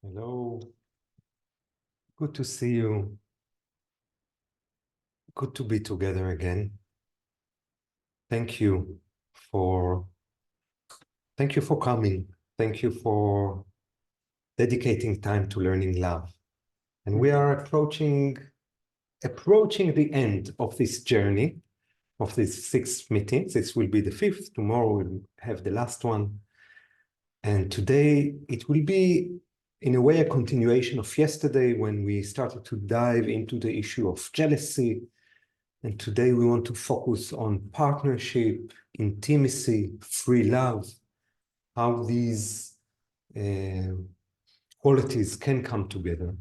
Hello, good to see you. Good to be together again. Thank you for thank you for coming. Thank you for dedicating time to learning love. And we are approaching the end of this journey of these 6 meetings. This will be the fifth. Tomorrow we'll have the last one. And today it will be, in a way, a continuation of yesterday when we started to dive into the issue of jealousy. And today we want to focus on partnership, intimacy, free love, how these qualities can come together.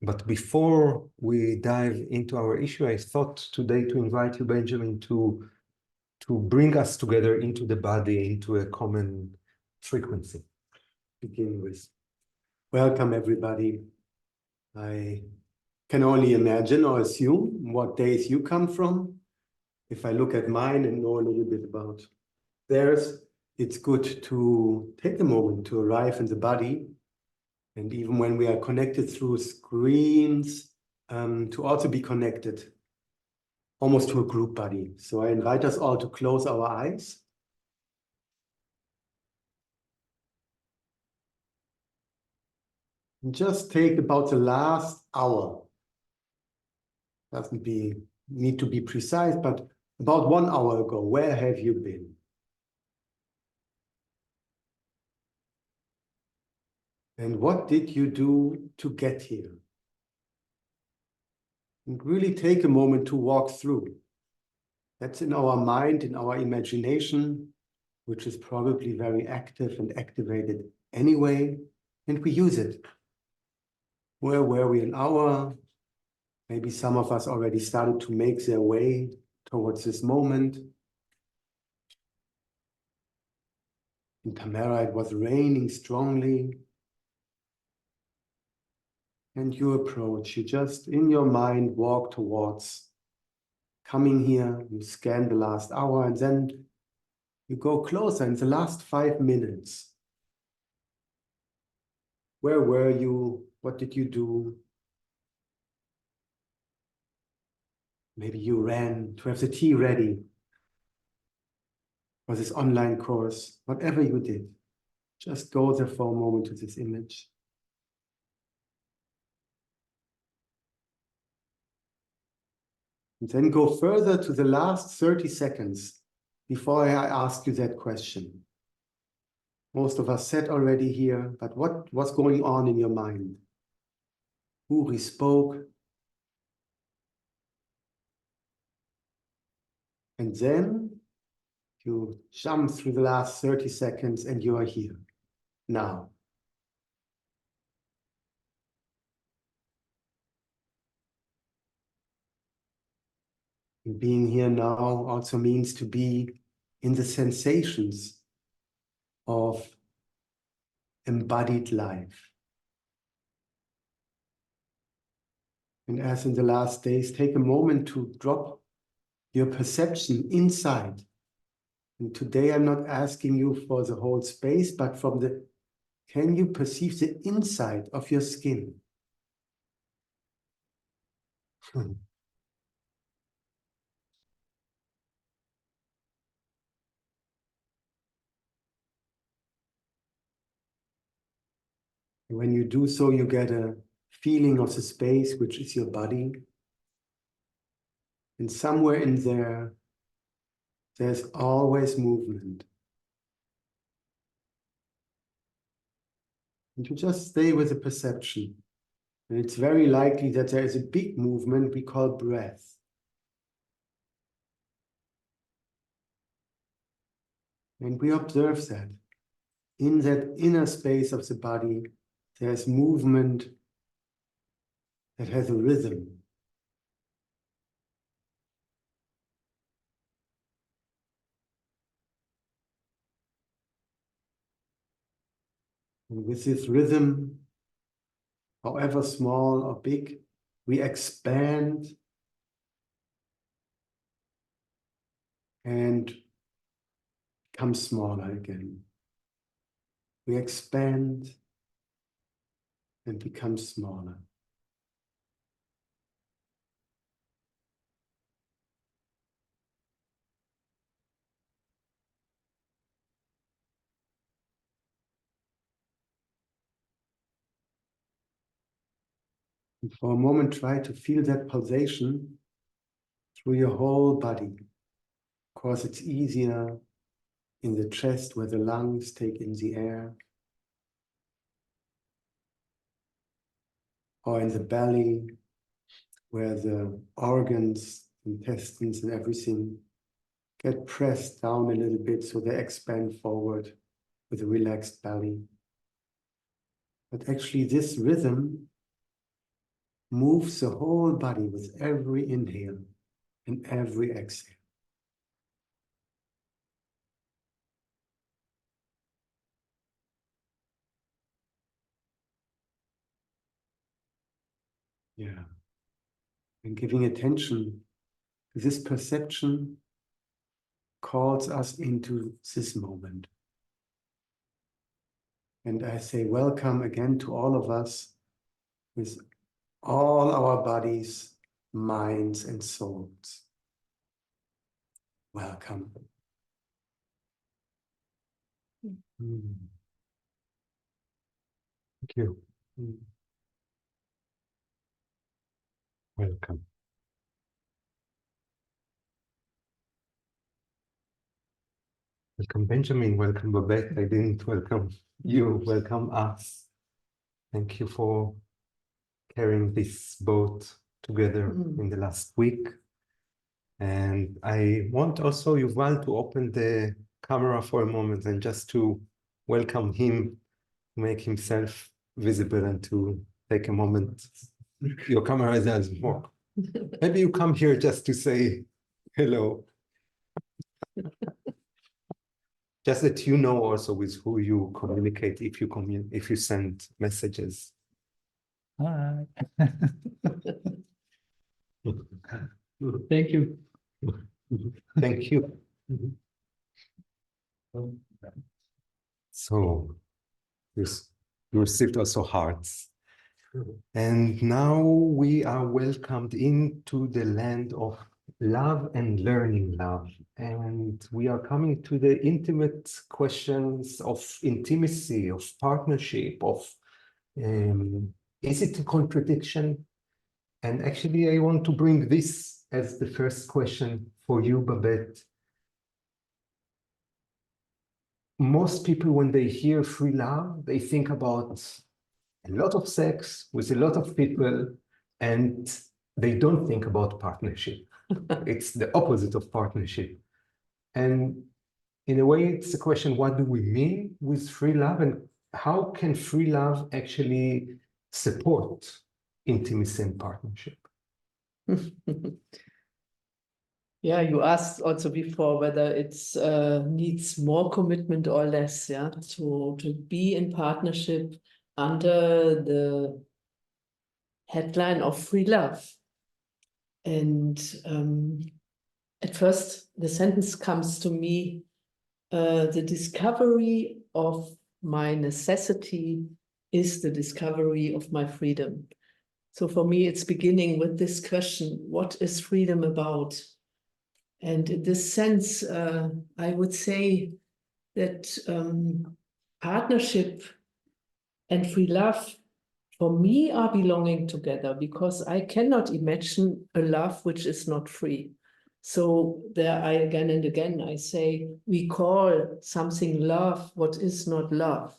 But before we dive into our issue, I thought today to invite you, Benjamin, to bring us together into the body, into a common frequency. Begin with. Welcome, everybody. I can only imagine or assume what days you come from. If I look at mine and know a little bit about theirs, it's good to take a moment to arrive in the body. And even when we are connected through screens, to also be connected almost to a group body. So I invite us all to close our eyes. And just take about the last hour. Doesn't need to be precise, but about 1 hour ago, where have you been? And what did you do to get here? And really take a moment to walk through. That's in our mind, in our imagination, which is probably very active and activated anyway, and we use it. Where were we an hour? Maybe some of us already started to make their way towards this moment. In Tamara, it was raining strongly. And you approach, you just in your mind walk towards coming here, you scan the last hour, and then you go closer in the last 5 minutes. Where were you? What did you do? Maybe you ran to have the tea ready for this online course. Whatever you did, just go there for a moment to this image. And then go further to the last 30 seconds before I ask you that question. Most of us said already here, but what's going on in your mind? Who spoke? And then you jump through the last 30 seconds and you are here now. And being here now also means to be in the sensations of embodied life. And as in the last days, take a moment to drop your perception inside. And today I'm not asking you for the whole space, but from the, can you perceive the inside of your skin? When you do so, you get a feeling of the space, which is your body. And somewhere in there, there's always movement. And you just stay with the perception. And it's very likely that there is a big movement we call breath. And we observe that. In that inner space of the body, there's movement that has a rhythm. And with this rhythm, however small or big, we expand and become smaller again. We expand and become smaller. And for a moment, try to feel that pulsation through your whole body. Of course, it's easier in the chest where the lungs take in the air, or in the belly where the organs, intestines, and everything get pressed down a little bit so they expand forward with a relaxed belly. But actually, this rhythm moves the whole body with every inhale and every exhale. Yeah. And giving attention to this perception calls us into this moment. And I say welcome again to all of us with all our bodies, minds, and souls. Welcome. Mm. Thank you. Welcome. Welcome, Benjamin. Welcome, Babette. I didn't welcome you. Welcome us. Thank you for carrying this boat together in the last week. And I want also Yuval to open the camera for a moment and just to welcome him, make himself visible and to take a moment. Your camera doesn't work. Maybe you come here just to say hello. Just that you know also with who you communicate if you send messages. Hi. Thank you. Thank you. So you received also hearts. And now we are welcomed into the land of love and learning love. And we are coming to the intimate questions of intimacy, of partnership, of is it a contradiction? And actually, I want to bring this as the first question for you, Babette. Most people, when they hear free love, they think about a lot of sex with a lot of people, and they don't think about partnership. It's the opposite of partnership. And in a way, it's a question, what do we mean with free love? And how can free love actually support intimacy and partnership? Yeah, you asked also before whether it's needs more commitment or less, yeah, to be in partnership under the headline of free love. And at first, the sentence comes to me, the discovery of my necessity is the discovery of my freedom. So for me, it's beginning with this question, what is freedom about? And in this sense, I would say that partnership and free love for me are belonging together, because I cannot imagine a love which is not free. So there I again and again, I say, we call something love what is not love.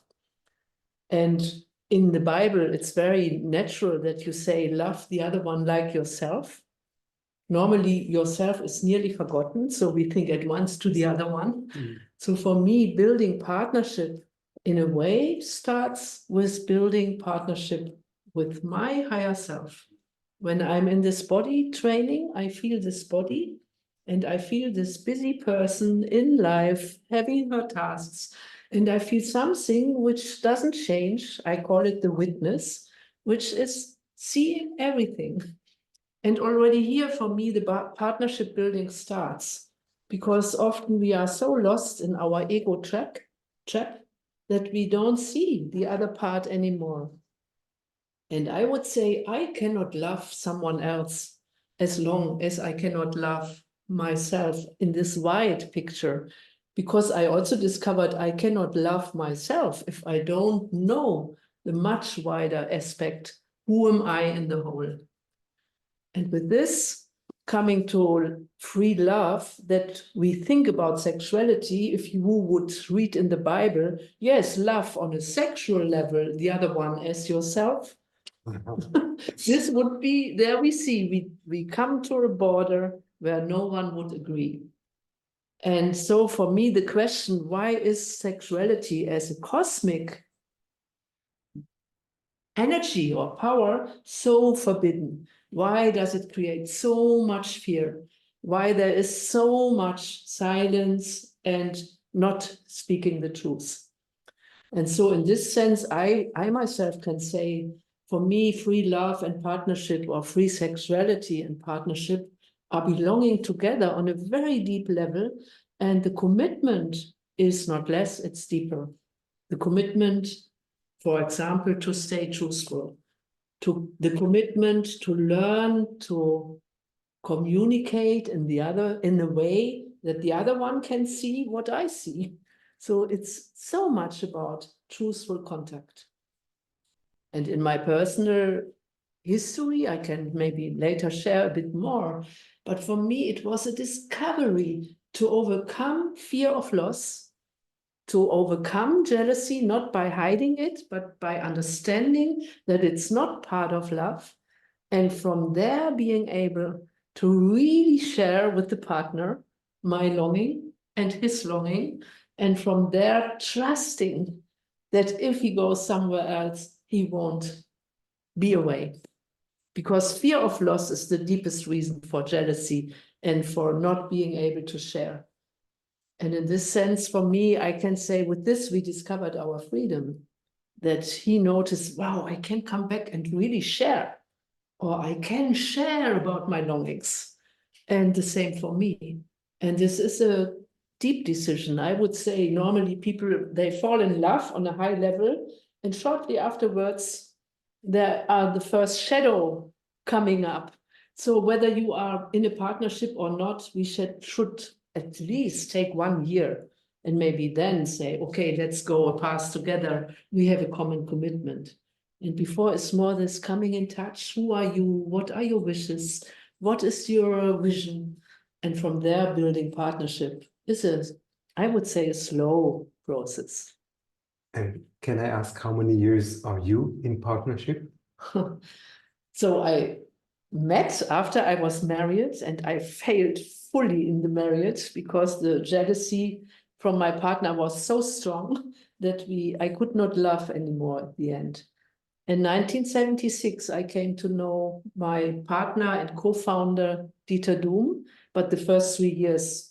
And in the Bible, it's very natural that you say, love the other one like yourself. Normally, yourself is nearly forgotten, so we think at once to the other one. So for me, building partnership in a way starts with building partnership with my higher self. When I'm in this body training, I feel this body, and I feel this busy person in life having her tasks, and I feel something which doesn't change. I call it the witness, which is seeing everything. And already here, for me, the partnership building starts, because often we are so lost in our ego trap that we don't see the other part anymore. And I would say I cannot love someone else as long as I cannot love myself in this wide picture, because I also discovered I cannot love myself if I don't know the much wider aspect. Who am I in the whole? And with this, coming to free love, that we think about sexuality, if you would read in the Bible, yes, love on a sexual level, the other one as yourself. This would be, there we see, we come to a border where no one would agree. And so for me, the question, why is sexuality as a cosmic energy or power so forbidden? Why does it create so much fear? Why there is so much silence and not speaking the truth? And so in this sense, I myself can say, for me, free love and partnership, or free sexuality and partnership, are belonging together on a very deep level. And the commitment is not less, it's deeper. The commitment, for example, to stay truthful, to the commitment to learn to communicate in a way that the other one can see what I see. So it's so much about truthful contact. And in my personal history, I can maybe later share a bit more, but for me, it was a discovery to overcome fear of loss, to overcome jealousy, not by hiding it, but by understanding that it's not part of love. And from there, being able to really share with the partner my longing and his longing. And from there, trusting that if he goes somewhere else, he won't be away. Because fear of loss is the deepest reason for jealousy and for not being able to share. And in this sense, for me, I can say with this, we discovered our freedom, that he noticed, wow, I can come back and really share, or I can share about my longings. And the same for me. And this is a deep decision. I would say normally people, they fall in love on a high level, and shortly afterwards, there are the first shadow coming up. So whether you are in a partnership or not, we should at least take 1 year and maybe then say, okay, let's go a path together. We have a common commitment. And before it's more this coming in touch. Who are you? What are your wishes? What is your vision? And from there, building partnership is I would say, a slow process. And can I ask, how many years are you in partnership? So I met after I was married, and I failed fully in the marriage because the jealousy from my partner was so strong that I could not love anymore at the end. In 1976, I came to know my partner and co-founder, Dieter Doom, but the first 3 years,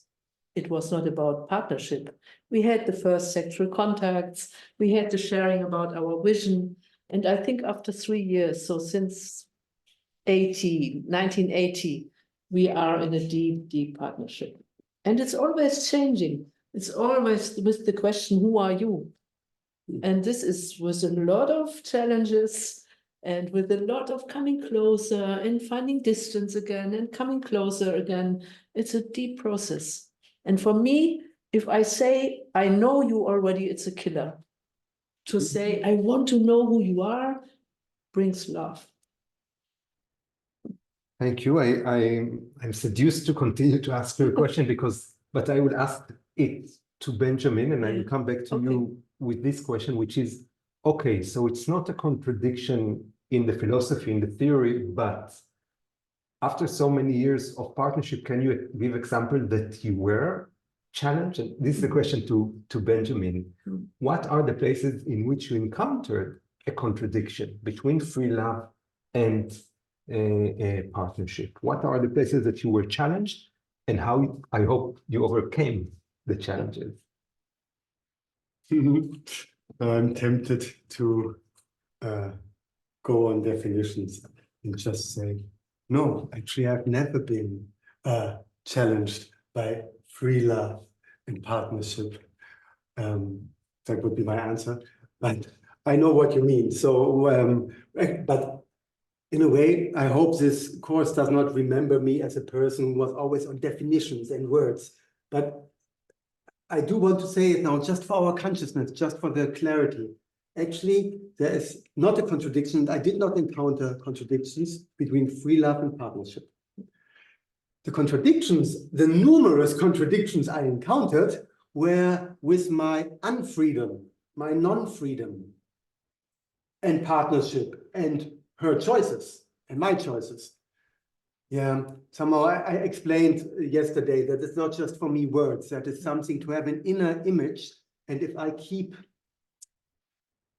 it was not about partnership. We had the first sexual contacts, we had the sharing about our vision, and I think after 3 years, so since 1980, we are in a deep, deep partnership. And it's always changing. It's always with the question, who are you? And this is with a lot of challenges and with a lot of coming closer and finding distance again and coming closer again. It's a deep process. And for me, if I say, I know you already, it's a killer. To say, I want to know who you are, brings love. Thank you. I'm seduced to continue to ask you a question but I will ask it to Benjamin, and I will come back to you with this question, which is, okay, so it's not a contradiction in the philosophy, in the theory, but after so many years of partnership, can you give example that you were challenged? And this is a question to Benjamin. What are the places in which you encountered a contradiction between free love and a partnership? What are the places that you were challenged, and how, I hope, you overcame the challenges? I'm tempted to go on definitions and just say, no, actually, I've never been challenged by free love and partnership. That would be my answer. But I know what you mean. So, but in a way, I hope this course does not remember me as a person who was always on definitions and words. But I do want to say it now, just for our consciousness, just for the clarity. Actually, there is not a contradiction. I did not encounter contradictions between free love and partnership. The contradictions, the numerous contradictions I encountered were with my unfreedom, my non-freedom, and partnership, and her choices, and my choices. Yeah, somehow I explained yesterday that it's not just for me words, that it's something to have an inner image. And if I keep,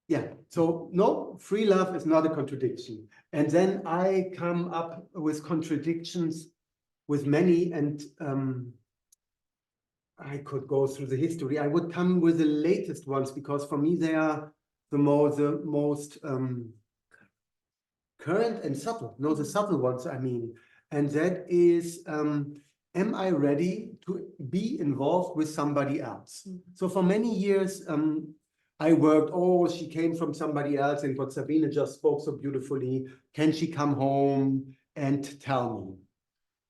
yeah, so no, free love is not a contradiction. And then I come up with contradictions with many, and I could go through the history. I would come with the latest ones because for me they are the most current and subtle. No, the subtle ones, I mean. And that is, am I ready to be involved with somebody else? So for many years, I worked, oh, she came from somebody else, and what Sabine just spoke so beautifully, can she come home and tell me?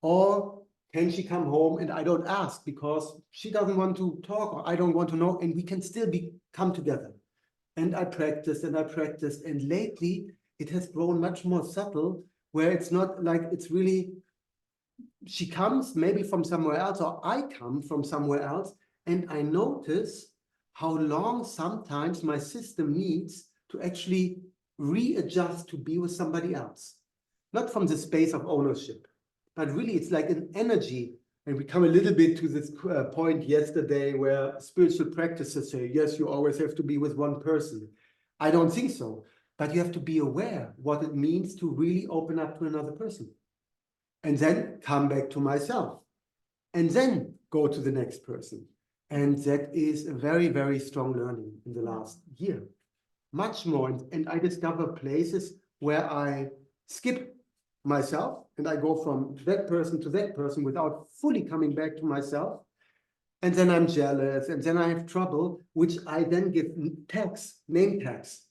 Or can she come home and I don't ask because she doesn't want to talk or I don't want to know, and we can still come together. And I practiced and I practiced, and lately it has grown much more subtle, where it's not like it's really, she comes maybe from somewhere else or I come from somewhere else, and I notice how long sometimes my system needs to actually readjust to be with somebody else. Not from the space of ownership, but really it's like an energy. And we come a little bit to this point yesterday where spiritual practices say, yes, you always have to be with one person. I don't think so. But you have to be aware what it means to really open up to another person. And then come back to myself. And then go to the next person. And that is a very, very strong learning in the last year. Much more. And I discover places where I skip myself and I go from that person to that person without fully coming back to myself. And then I'm jealous, and then I have trouble, which I then give tags, name tags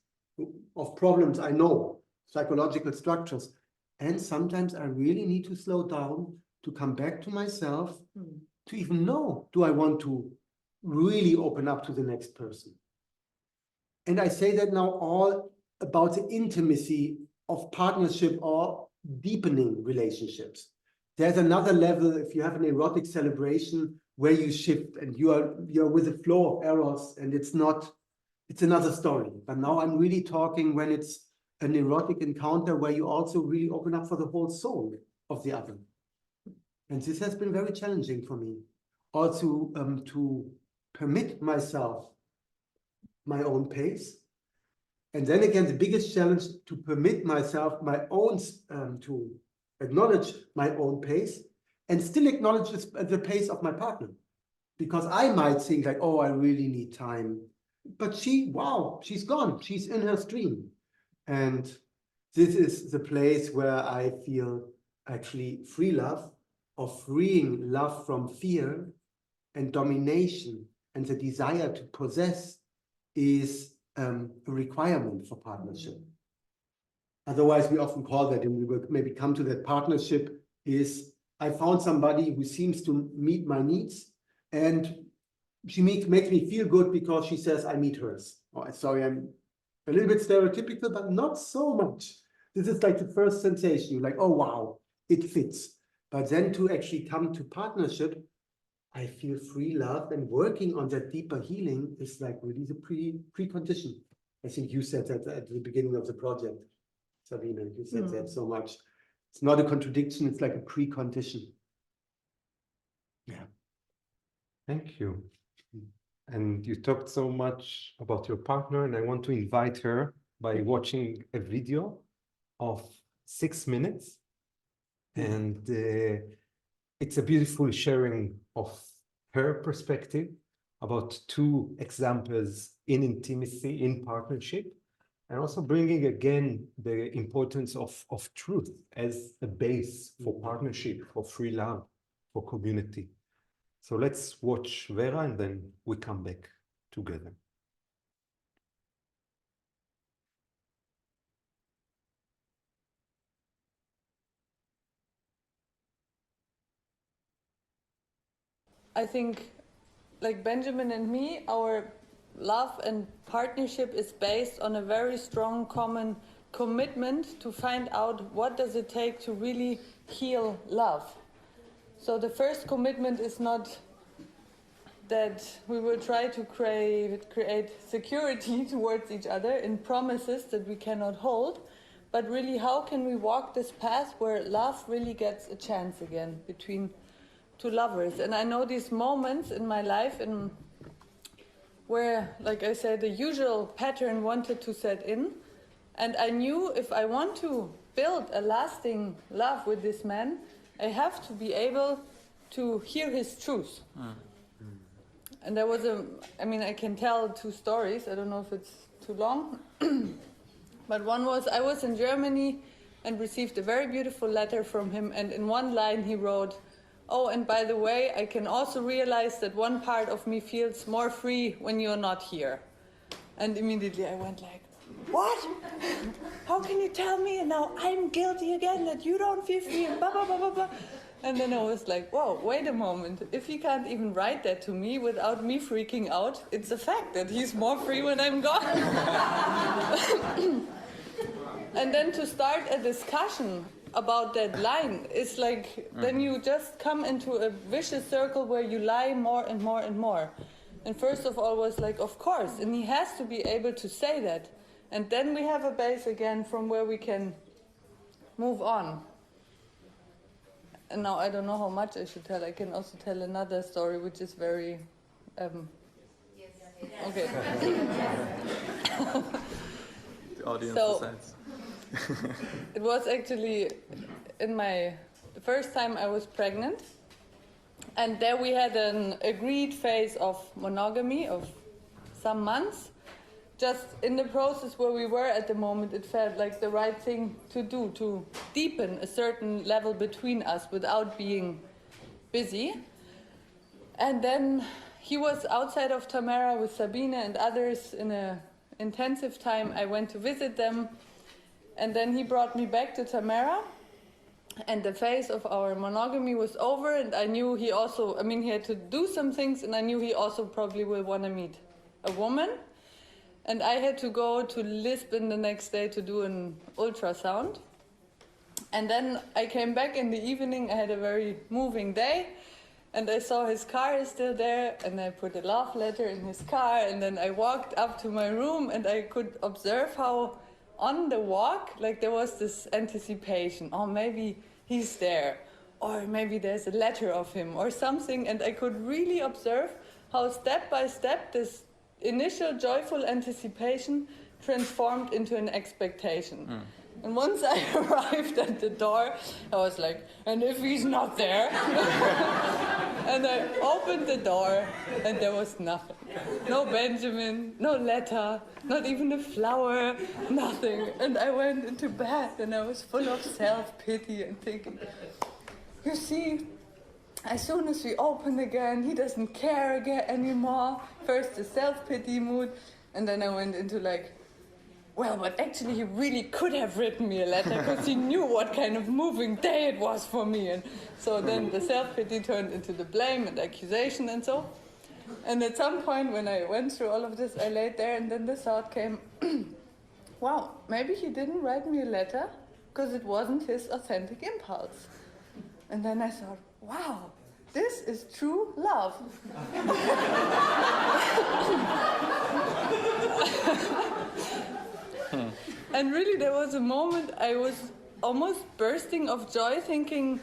of problems I know, psychological structures. And sometimes I really need to slow down to come back to myself, to even know, do I want to really open up to the next person? And I say that now all about the intimacy of partnership or deepening relationships. There's another level if you have an erotic celebration where you shift and you're with the flow of eros, and it's another story. But now I'm really talking when it's an erotic encounter where you also really open up for the whole soul of the other. And this has been very challenging for me. Also to permit myself my own pace. And then again, the biggest challenge to permit myself my own, to acknowledge my own pace and still acknowledge the pace of my partner. Because I might think like, oh, I really need time. But wow, she's gone. She's in her stream. And this is the place where I feel actually free love, or freeing love from fear and domination and the desire to possess is a requirement for partnership. Otherwise, we often call that, and we will maybe come to that, partnership is, I found somebody who seems to meet my needs, and she makes me feel good because she says I meet hers. Oh, sorry, I'm a little bit stereotypical, but not so much. This is like the first sensation. You're like, oh, wow, it fits. But then to actually come to partnership, I feel free love, and working on that deeper healing is like really the precondition. I think you said that at the beginning of the project, Sabine, you said that so much. It's not a contradiction, it's like a precondition. Yeah. Thank you. And you talked so much about your partner, and I want to invite her by watching a video of 6 minutes. And it's a beautiful sharing of her perspective about 2 examples in intimacy, in partnership, and also bringing again the importance of truth as a base for partnership, for free love, for community. So let's watch Vera, and then we come back together. I think, like Benjamin and me, our love and partnership is based on a very strong common commitment to find out what does it take to really heal love. So the first commitment is not that we will try to create security towards each other in promises that we cannot hold, but really how can we walk this path where love really gets a chance again between two lovers. And I know these moments in my life where, like I said, the usual pattern wanted to set in, and I knew if I want to build a lasting love with this man, I have to be able to hear his truth. And there was I can tell 2 stories, I don't know if it's too long, but one was, I was in Germany and received a very beautiful letter from him, and in one line he wrote, "Oh, and by the way, I can also realize that one part of me feels more free when you're not here." And immediately I went like, "What? How can you tell me? And now I'm guilty again that you don't feel free and blah, blah, blah, blah, blah." And then I was like, whoa, wait a moment. If he can't even write that to me without me freaking out, it's a fact that he's more free when I'm gone. And then to start a discussion about that line is like, then you just come into a vicious circle where you lie more and more and more. And first of all was like, of course, and he has to be able to say that. And then we have a base again from where we can move on. And now I don't know how much I should tell. I can also tell another story, which is very... okay. The audience decides. It was actually the first time I was pregnant. And there we had an agreed phase of monogamy of some months. Just in the process where we were at the moment, it felt like the right thing to do, to deepen a certain level between us without being busy. And then he was outside of Tamara with Sabine and others in an intensive time. I went to visit them, and then he brought me back to Tamara, and the phase of our monogamy was over, and I knew he also, he had to do some things, and I knew he also probably will want to meet a woman. And I had to go to Lisbon the next day to do an ultrasound. And then I came back in the evening. I had a very moving day. And I saw his car is still there. And I put a love letter in his car. And then I walked up to my room. And I could observe how on the walk, like there was this anticipation. Oh, maybe he's there. Or maybe there's a letter of him or something. And I could really observe how step by step this initial joyful anticipation transformed into an expectation. And once I arrived at the door, I was like, and if he's not there? And I opened the door, and there was nothing. No Benjamin, no letter, not even a flower, nothing. And I went into bed, and I was full of self-pity and thinking, you see, as soon as we open again, he doesn't care again anymore. First the self-pity mood, and then I went into like, well, but actually he really could have written me a letter because he knew what kind of moving day it was for me. And so then the self-pity turned into the blame and accusation and so. And at some point when I went through all of this, I laid there, and then the thought came, wow, maybe he didn't write me a letter because it wasn't his authentic impulse. And then I thought, wow, this is true love. And really there was a moment I was almost bursting of joy, thinking,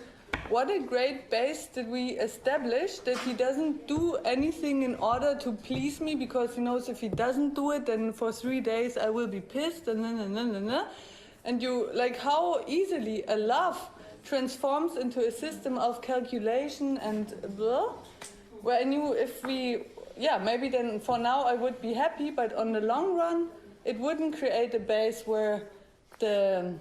what a great base did we establish, that he doesn't do anything in order to please me, because he knows if he doesn't do it, then for 3 days I will be pissed, and you, like how easily a love transforms into a system of calculation and blah, where I knew if we, maybe then for now I would be happy, but on the long run, it wouldn't create a base where the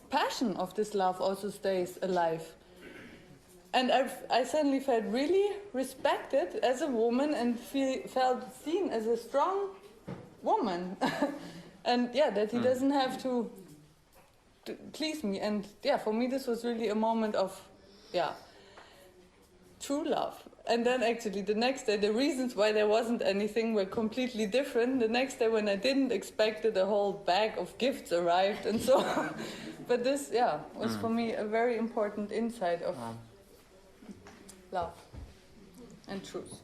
passion of this love also stays alive. And I suddenly felt really respected as a woman and felt seen as a strong woman. And that he doesn't have to please me. And for me this was really a moment of true love. And then actually the next day, the reasons why there wasn't anything were completely different. The next day when I didn't expect it, a whole bag of gifts arrived and so on. But this, yeah, was for me a very important insight of love and truth.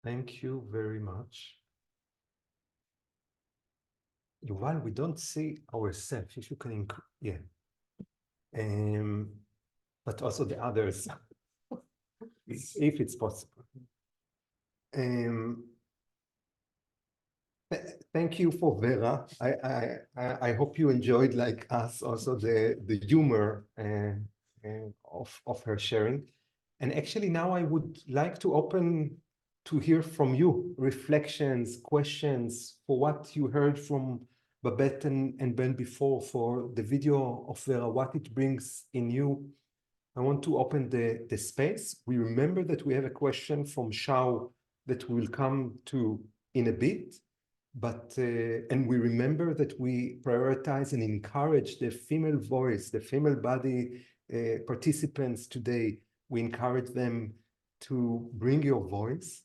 Thank you very much. Yuval, we don't see ourselves. If you can, yeah. But also the others, if it's possible. Thank you for Vera. I hope you enjoyed, like us, also the humor of her sharing. And actually now I would like to open to hear from you reflections, questions for what you heard from Babette and Ben before, for the video of Vera, what it brings in you. I want to open the space. We remember that we have a question from Shao that we'll come to in a bit, but and we remember that we prioritize and encourage the female voice, the female body participants today. We encourage them to bring your voice,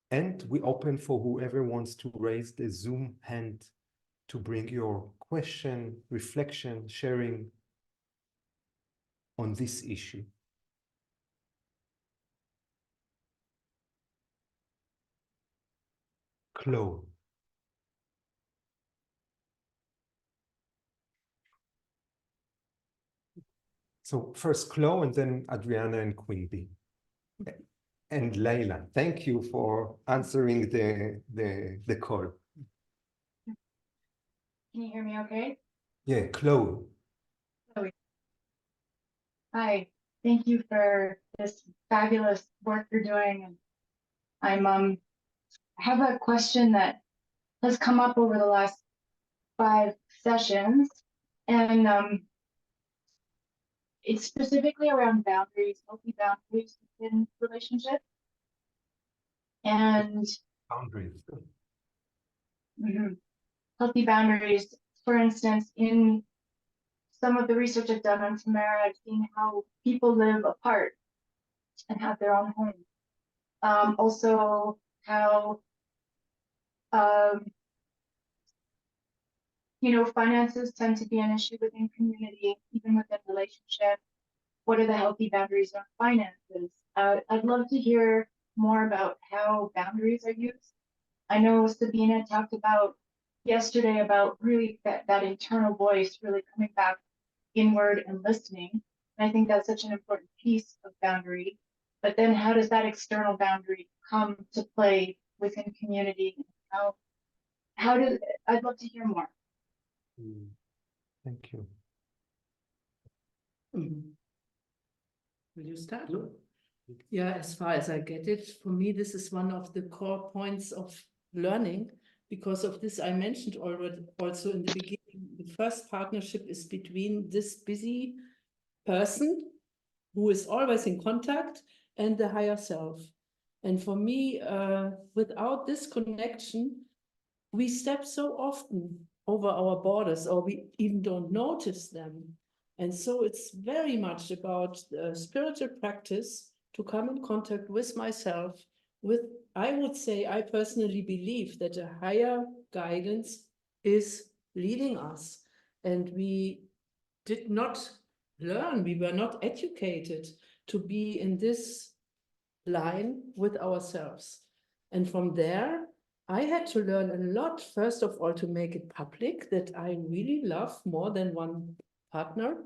and we open for whoever wants to raise the Zoom hand to bring your question, reflection, sharing on this issue. Chloe. So first Chloe and then Adriana and Quimby. And Leila, thank you for answering the call. Can you hear me okay? Yeah, Chloe. Hi, thank you for this fabulous work you're doing. And I have a question that has come up over the last 5 sessions, and it's specifically around boundaries, healthy boundaries in relationships. And Boundaries. healthy boundaries, for instance, in some of the research I've done on Tamara, I've seen how people live apart and have their own homes. Also, how finances tend to be an issue within community, even within relationship. What are the healthy boundaries on finances? I'd love to hear more about how boundaries are used. I know Sabina talked about yesterday about really that internal voice really coming back inward and listening. And I think that's such an important piece of boundary. But then how does that external boundary come to play within community? I'd love to hear more. Thank you. Will you start? Yeah, as far as I get it, for me, this is one of the core points of learning. Because of this, I mentioned already also in the beginning, the first partnership is between this busy person who is always in contact and the higher self. And for me, without this connection, we step so often over our borders, or we even don't notice them. And so it's very much about spiritual practice to come in contact with myself, I would say, I personally believe that a higher guidance is leading us. And we did not learn, we were not educated to be in this line with ourselves. And from there, I had to learn a lot, first of all, to make it public that I really love more than one partner.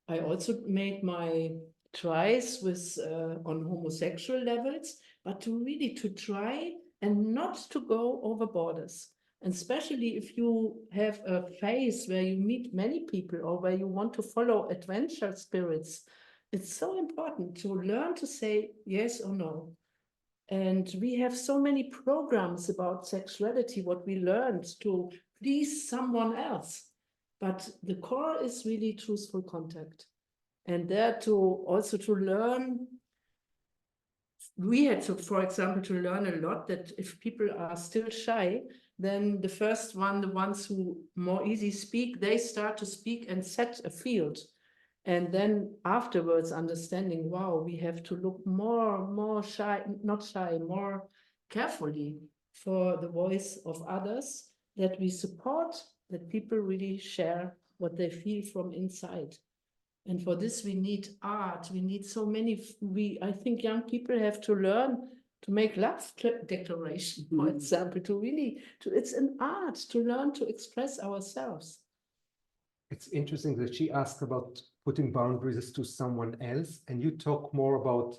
I also made my tries with on homosexual levels, but to try and not to go over borders. And especially if you have a phase where you meet many people or where you want to follow adventure spirits, it's so important to learn to say yes or no. And we have so many programs about sexuality, what we learned to please someone else. But the core is really truthful contact. And there to also to learn we had to, for example, to learn a lot that if people are still shy, then the first one, the ones who more easy speak, they start to speak and set a field. And then afterwards understanding, wow, we have to look more shy, not shy, more carefully for the voice of others, that we support, that people really share what they feel from inside. And for this, we need art. We need so many. I think young people have to learn to make love declaration, for example, it's an art to learn to express ourselves. It's interesting that she asked about putting boundaries to someone else, and you talk more about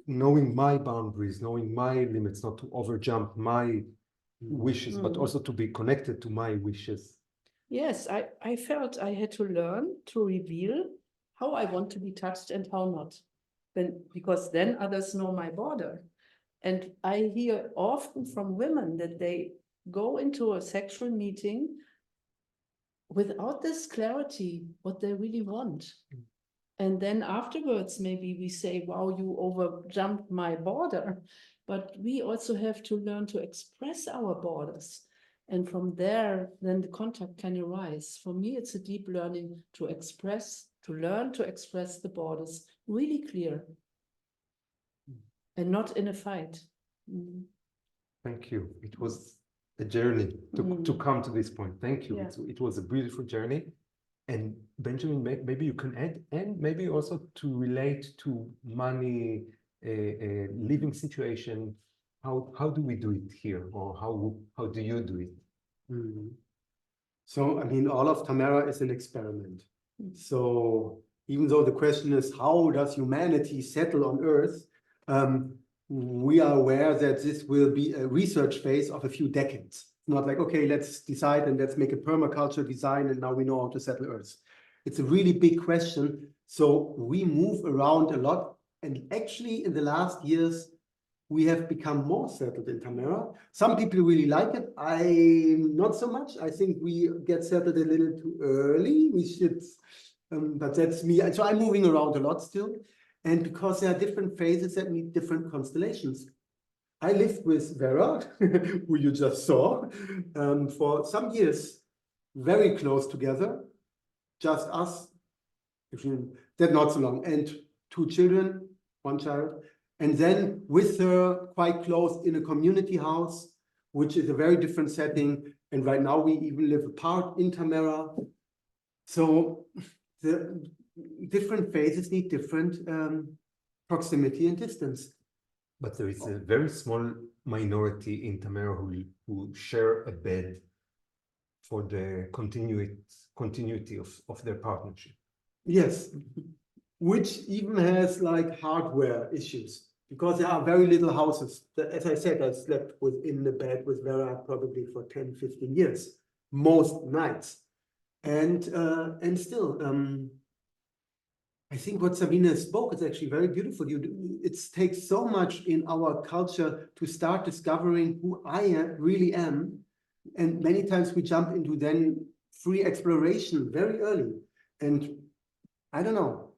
knowing my boundaries, knowing my limits, not to overjump my wishes, but also to be connected to my wishes. Yes, I felt I had to learn to reveal how I want to be touched and how not. Because then others know my border. And I hear often from women that they go into a sexual meeting without this clarity, what they really want. And then afterwards, maybe we say, wow, you overjumped my border. But we also have to learn to express our borders. And from there, then the contact can arise. For me, it's a deep learning to learn to express the borders really clear and not in a fight. Thank you. It was a journey to come to this point. Thank you. Yeah. It was a beautiful journey. And Benjamin, maybe you can add, and maybe also to relate to money, living situation. How do we do it here, or how do you do it? So, I mean, all of Tamera is an experiment. So even though the question is, how does humanity settle on Earth? We are aware that this will be a research phase of a few decades. Not like, okay, let's decide and let's make a permaculture design and now we know how to settle Earth. It's a really big question. So we move around a lot. And actually in the last years, we have become more settled in Tamera. Some people really like it. Not so much. I think we get settled a little too early. We should, but that's me. So I'm moving around a lot still. And because there are different phases that need different constellations. I lived with Vera, who you just saw, for some years, very close together, just us, that not so long, and 2 children, 1 child. And then with her, quite close in a community house, which is a very different setting. And right now we even live apart in Tamera. So the different phases need different proximity and distance. But there is a very small minority in Tamera who share a bed for the continuity of their partnership. Yes, which even has like hardware issues, because there are very little houses. As I said, I slept within the bed with Vera probably for 10, 15 years, most nights. And still, I think what Sabine spoke is actually very beautiful. It takes so much in our culture to start discovering who I really am. And many times we jump into then free exploration very early. And I don't know,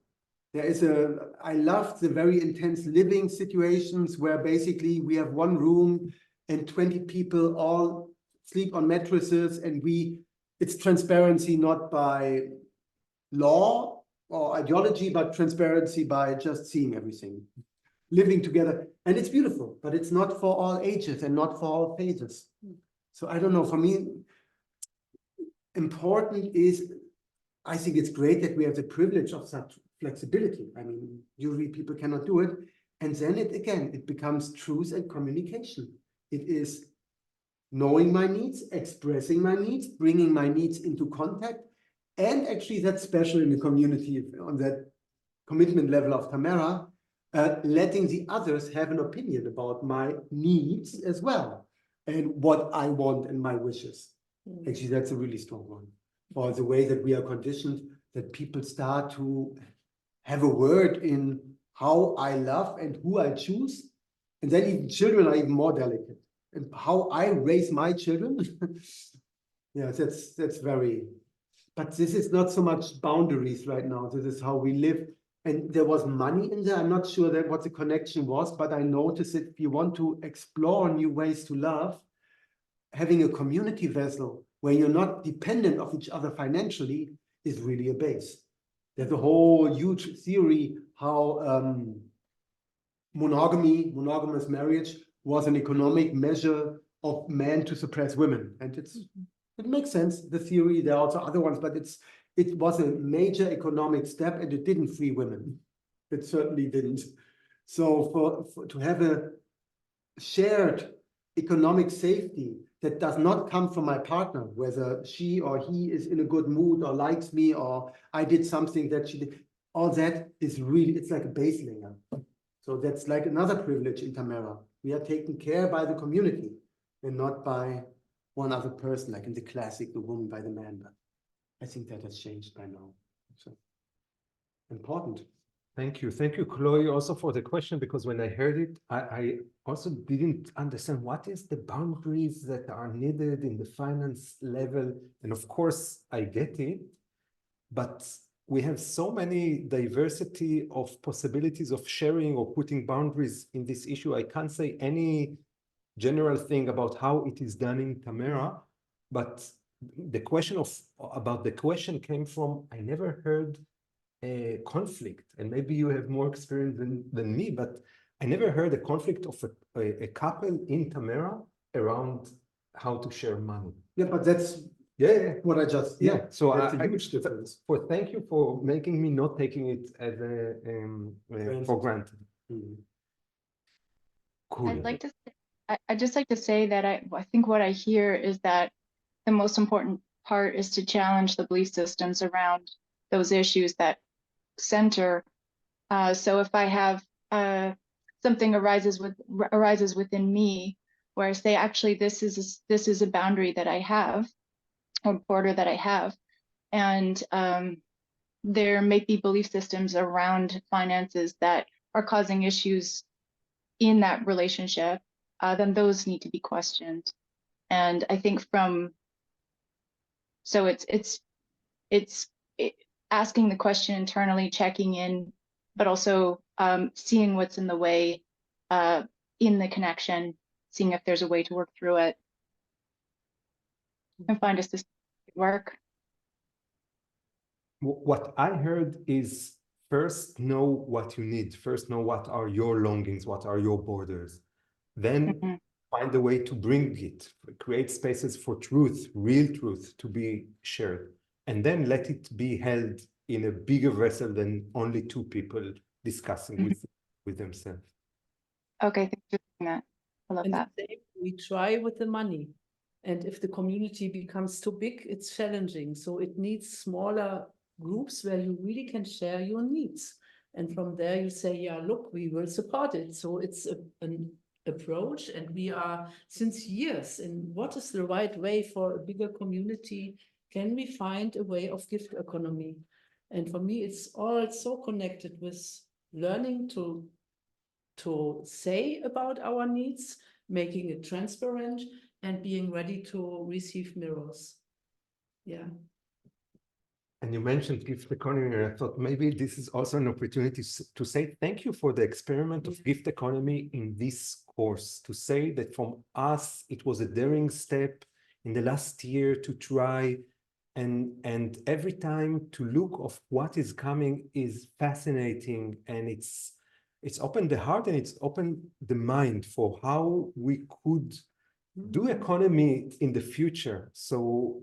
I love the very intense living situations where basically we have 1 room and 20 people all sleep on mattresses, and it's transparency not by law or ideology, but transparency by just seeing everything, living together. And it's beautiful, but it's not for all ages and not for all phases. So I don't know, for me, important is, I think it's great that we have the privilege of such flexibility. I mean, usually people cannot do it. And then it becomes truth and communication. It is knowing my needs, expressing my needs, bringing my needs into contact. And actually that's special in the community on that commitment level of Tamera, letting the others have an opinion about my needs as well, and what I want and my wishes. Actually, that's a really strong one. Or the way that we are conditioned, that people start to have a word in how I love and who I choose. And then even children are even more delicate. And how I raise my children. Yeah, that's very, but this is not so much boundaries right now. This is how we live. and there was money in there. I'm not sure that what the connection was, but I noticed that if you want to explore new ways to love, having a community vessel where you're not dependent of each other financially is really a base. There's a whole huge theory how monogamous marriage was an economic measure of men to suppress women. And it makes sense, the theory. There are also other ones, but it was a major economic step, and it didn't free women. It certainly didn't. So to have a shared economic safety that does not come from my partner, whether she or he is in a good mood or likes me, or I did something that she did, all that is really, it's like a base layer. So that's like another privilege in Tamara. We are taken care by the community and not by one other person, like in the classic, the woman by the man. But I think that has changed by now. So important. Thank you, Chloe, also for the question, because when I heard it, I also didn't understand what is the boundaries that are needed in the finance level. And of course, I get it, but we have so many diversity of possibilities of sharing or putting boundaries in this issue. I can't say any general thing about how it is done in Tamara, but the question about the question came from, I never heard a conflict, and maybe you have more experience than me, but I never heard a conflict of a couple in Tamara around how to share money. Yeah, but that's what I just, So that's a huge difference. Thank you for making me not taking it as for granted. Cool. I'd like to, I'd just like to say that I think what I hear is that the most important part is to challenge the belief systems around those issues that center. So if I have something arises within me, where I say, actually, this is a boundary that I have, or border that I have, and there may be belief systems around finances that are causing issues in that relationship, then those need to be questioned. And I think it's asking the question internally, checking in, but also seeing what's in the way in the connection, seeing if there's a way to work through it and find a system that work. What I heard is first know what you need, first know what are your longings, what are your borders, then find a way to bring it, create spaces for truth, real truth to be shared, and then let it be held in a bigger vessel than only two people discussing with themselves. Okay, thanks for doing that. I love that. We try with the money, and if the community becomes too big, it's challenging. So it needs smaller groups where you really can share your needs. And from there you say, yeah, look, we will support it. So it's an approach, and we are since years in what is the right way for a bigger community. Can we find a way of gift economy? And for me, it's all so connected with learning to say about our needs, making it transparent, and being ready to receive mirrors. Yeah. And you mentioned gift economy, and I thought maybe this is also an opportunity to say thank you for the experiment of gift economy in this course, to say that from us, it was a daring step in the last year to try, and every time to look of what is coming is fascinating, and it's opened the heart and it's opened the mind for how we could do economy in the future. So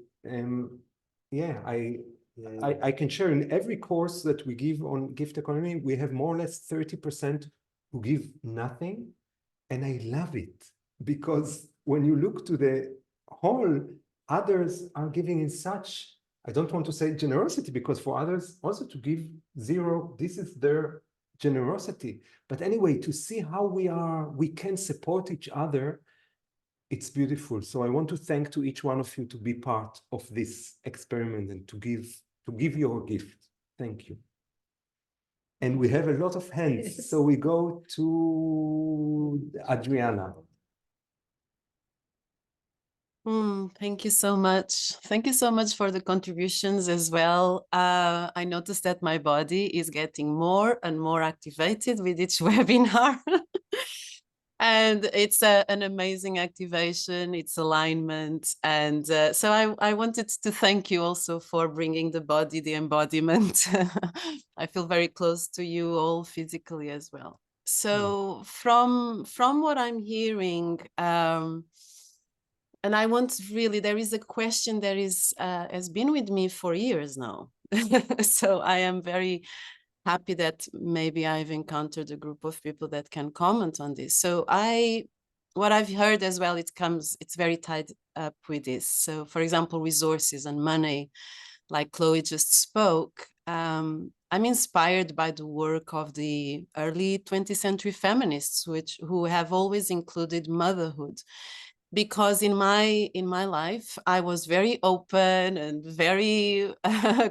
yeah, I can share in every course that we give on gift economy, we have more or less 30% who give nothing. And I love it, because when you look to the whole, others are giving in such, I don't want to say generosity, because for others also to give zero, this is their generosity. But anyway, to see how we can support each other, it's beautiful. So I want to thank to each one of you to be part of this experiment and to give your gift. Thank you. And we have a lot of hands. Yes. So we go to Adriana. Thank you so much. Thank you so much for the contributions as well. I noticed that my body is getting more and more activated with each webinar. And it's an amazing activation, it's alignment. And so I wanted to thank you also for bringing the body, the embodiment. I feel very close to you all physically as well. So from what I'm hearing, and I want really, there is a question that has been with me for years now. So I am very happy that maybe I've encountered a group of people that can comment on this. So what I've heard as well, it's very tied up with this. So for example, resources and money, like Chloe just spoke, I'm inspired by the work of the early 20th century feminists, who have always included motherhood. Because in my life, I was very open and very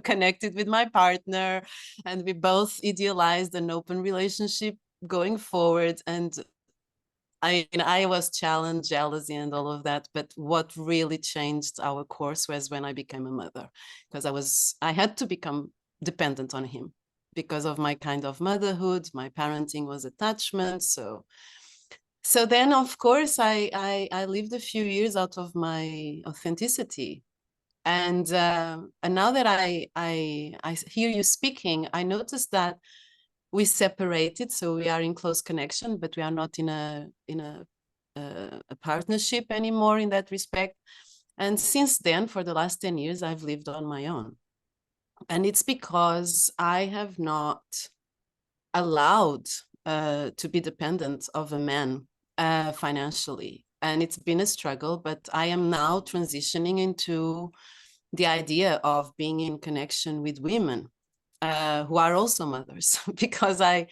connected with my partner, and we both idealized an open relationship going forward. And I was challenged, jealousy and all of that. But what really changed our course was when I became a mother, because I had to become dependent on him because of my kind of motherhood. My parenting was attachment. So then, of course, I lived a few years out of my authenticity. And now that I hear you speaking, I noticed that we separated. So we are in close connection, but we are not in a partnership anymore in that respect. And since then, for the last 10 years, I've lived on my own. And it's because I have not allowed to be dependent of a man financially. And it's been a struggle, but I am now transitioning into the idea of being in connection with women who are also mothers, because I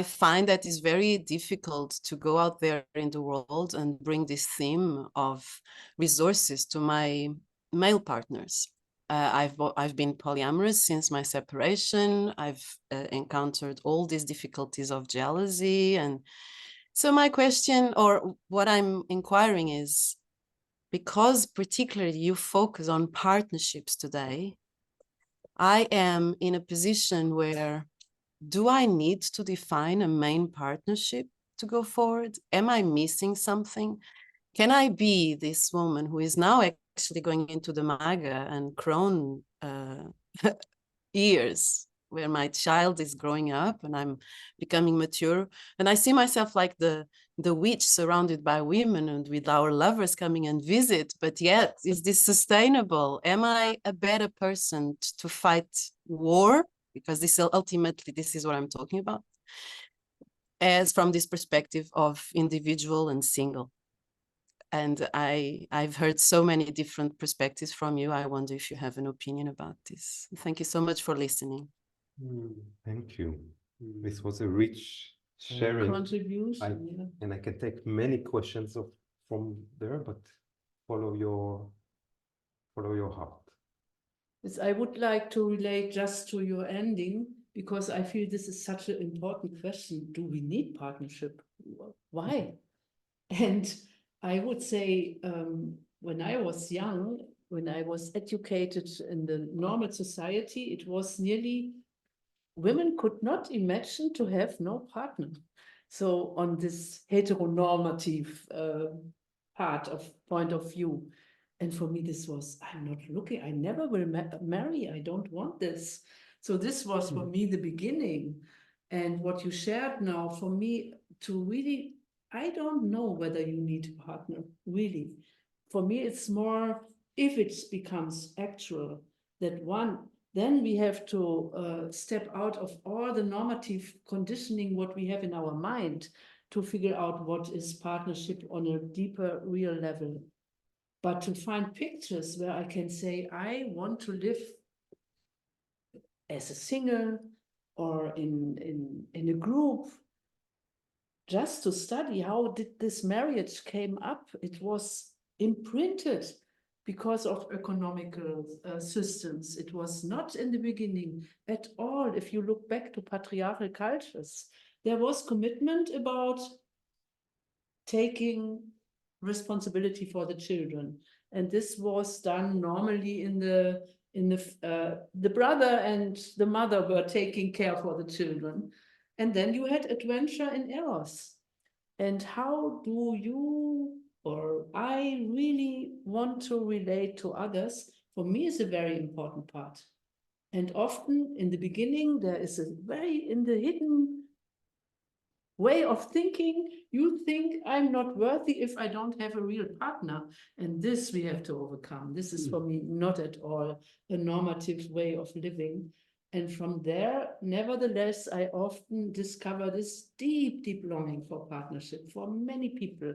find that it's very difficult to go out there in the world and bring this theme of resources to my male partners. I've been polyamorous since my separation. I've encountered all these difficulties of jealousy. And so my question, or what I'm inquiring is, because particularly you focus on partnerships today, I am in a position where, do I need to define a main partnership to go forward? Am I missing something? Can I be this woman who is now actually going into the MAGA and crone years, where my child is growing up and I'm becoming mature, and I see myself like the witch surrounded by women and with our lovers coming and visit, but yet, is this sustainable? Am I a better person to fight war? Because ultimately, this is what I'm talking about, as from this perspective of individual and single. And I've heard so many different perspectives from you. I wonder if you have an opinion about this. Thank you so much for listening. Thank you. This was a rich sharing. Contribution. And I can take many questions from there, but follow your heart. Yes, I would like to relate just to your ending, because I feel this is such an important question. Do we need partnership? Why? And I would say, when I was young, when I was educated in the normal society, it was nearly, women could not imagine to have no partner. So on this heteronormative point of view. And for me, this was, I'm not looking, I never will marry, I don't want this. So this was for me the beginning. And what you shared now, for me to really, I don't know whether you need a partner, really. For me, it's more, if it becomes actual, that then we have to step out of all the normative conditioning what we have in our mind to figure out what is partnership on a deeper, real level. But to find pictures where I can say, I want to live as a single or in a group, just to study how did this marriage came up. It was imprinted because of economical systems. It was not in the beginning at all. If you look back to patriarchal cultures, there was commitment about taking responsibility for the children. And this was done normally the brother and the mother were taking care for the children. And then you had adventure in Eros. And how do you or I really want to relate to others? For me is a very important part. And often in the beginning, there is a in the hidden way of thinking, you think I'm not worthy if I don't have a real partner. And this we have to overcome. This is for me not at all a normative way of living. And from there, nevertheless, I often discover this deep, deep longing for partnership for many people.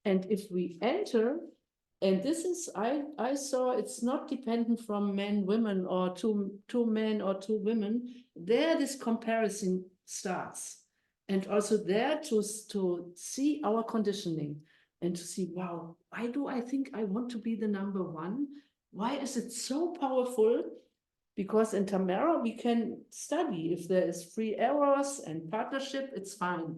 And if we enter, and this is, I saw it's not dependent from men, women, or two men or two women. There, this comparison starts. And also there to see our conditioning and to see, wow, why do I think I want to be the number one? Why is it so powerful? Because in Tamara, we can study if there is free Eros and partnership, it's fine.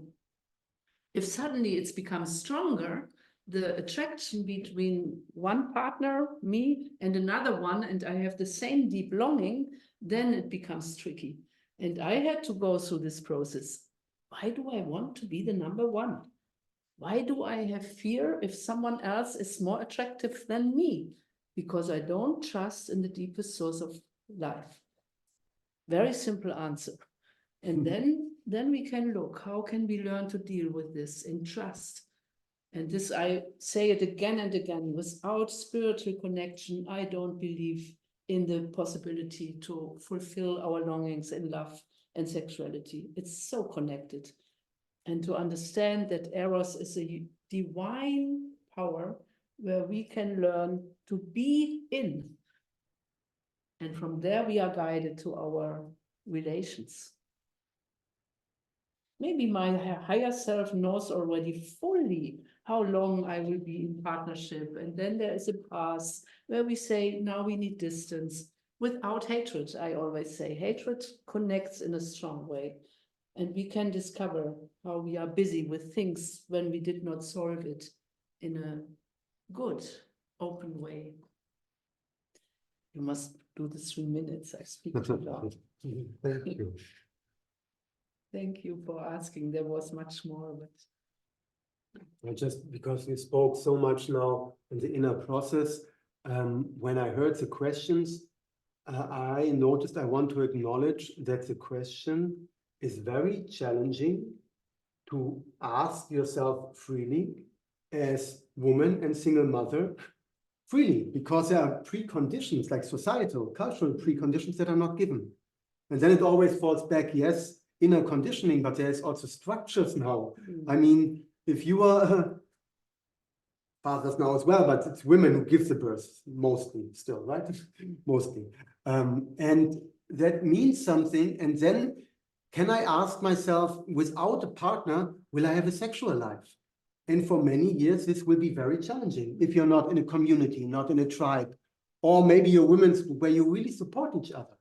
If suddenly it's become stronger, the attraction between one partner, me, and another one, and I have the same deep longing, then it becomes tricky. And I had to go through this process. Why do I want to be the number one? Why do I have fear if someone else is more attractive than me? Because I don't trust in the deepest source of life. Very simple answer. And then we can look, how can we learn to deal with this in trust? And this, I say it again and again, without spiritual connection, I don't believe in the possibility to fulfill our longings in love and sexuality. It's so connected. And to understand that Eros is a divine power where we can learn to be in. And from there we are guided to our relations. Maybe my higher self knows already fully how long I will be in partnership. And then there is a path where we say, now we need distance. Without hatred, I always say. Hatred connects in a strong way. And we can discover how we are busy with things when we did not solve it in a good, open way. You must do the 3 minutes. I speak too long. Thank you. Thank you for asking. There was much more, but Just because we spoke so much now in the inner process, when I heard the questions, I noticed I want to acknowledge that the question is very challenging to ask yourself freely as woman and single mother freely, because there are preconditions like societal, cultural preconditions that are not given. And then it always falls back, yes, inner conditioning, but there's also structures now. I mean, if you are fathers now as well, but it's women who give the birth mostly still, right? Mostly. And that means something. And then can I ask myself, without a partner, will I have a sexual life? And for many years, this will be very challenging if you're not in a community, not in a tribe, or maybe you're women where you really support each other.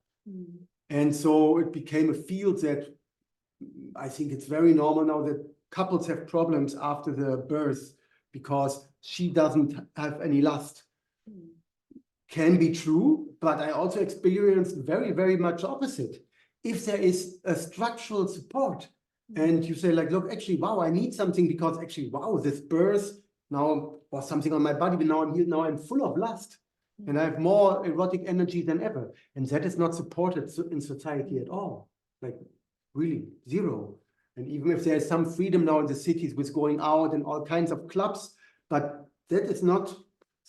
And so it became a field that I think it's very normal now that couples have problems after the birth because she doesn't have any lust. Can be true, but I also experienced very, very much opposite. If there is a structural support and you say like, look, actually, wow, I need something because actually, wow, this birth now was something on my body, but now I'm here, now I'm full of lust and I have more erotic energy than ever. And that is not supported in society at all, like really zero. And even if there's some freedom now in the cities with going out and all kinds of clubs, but that is not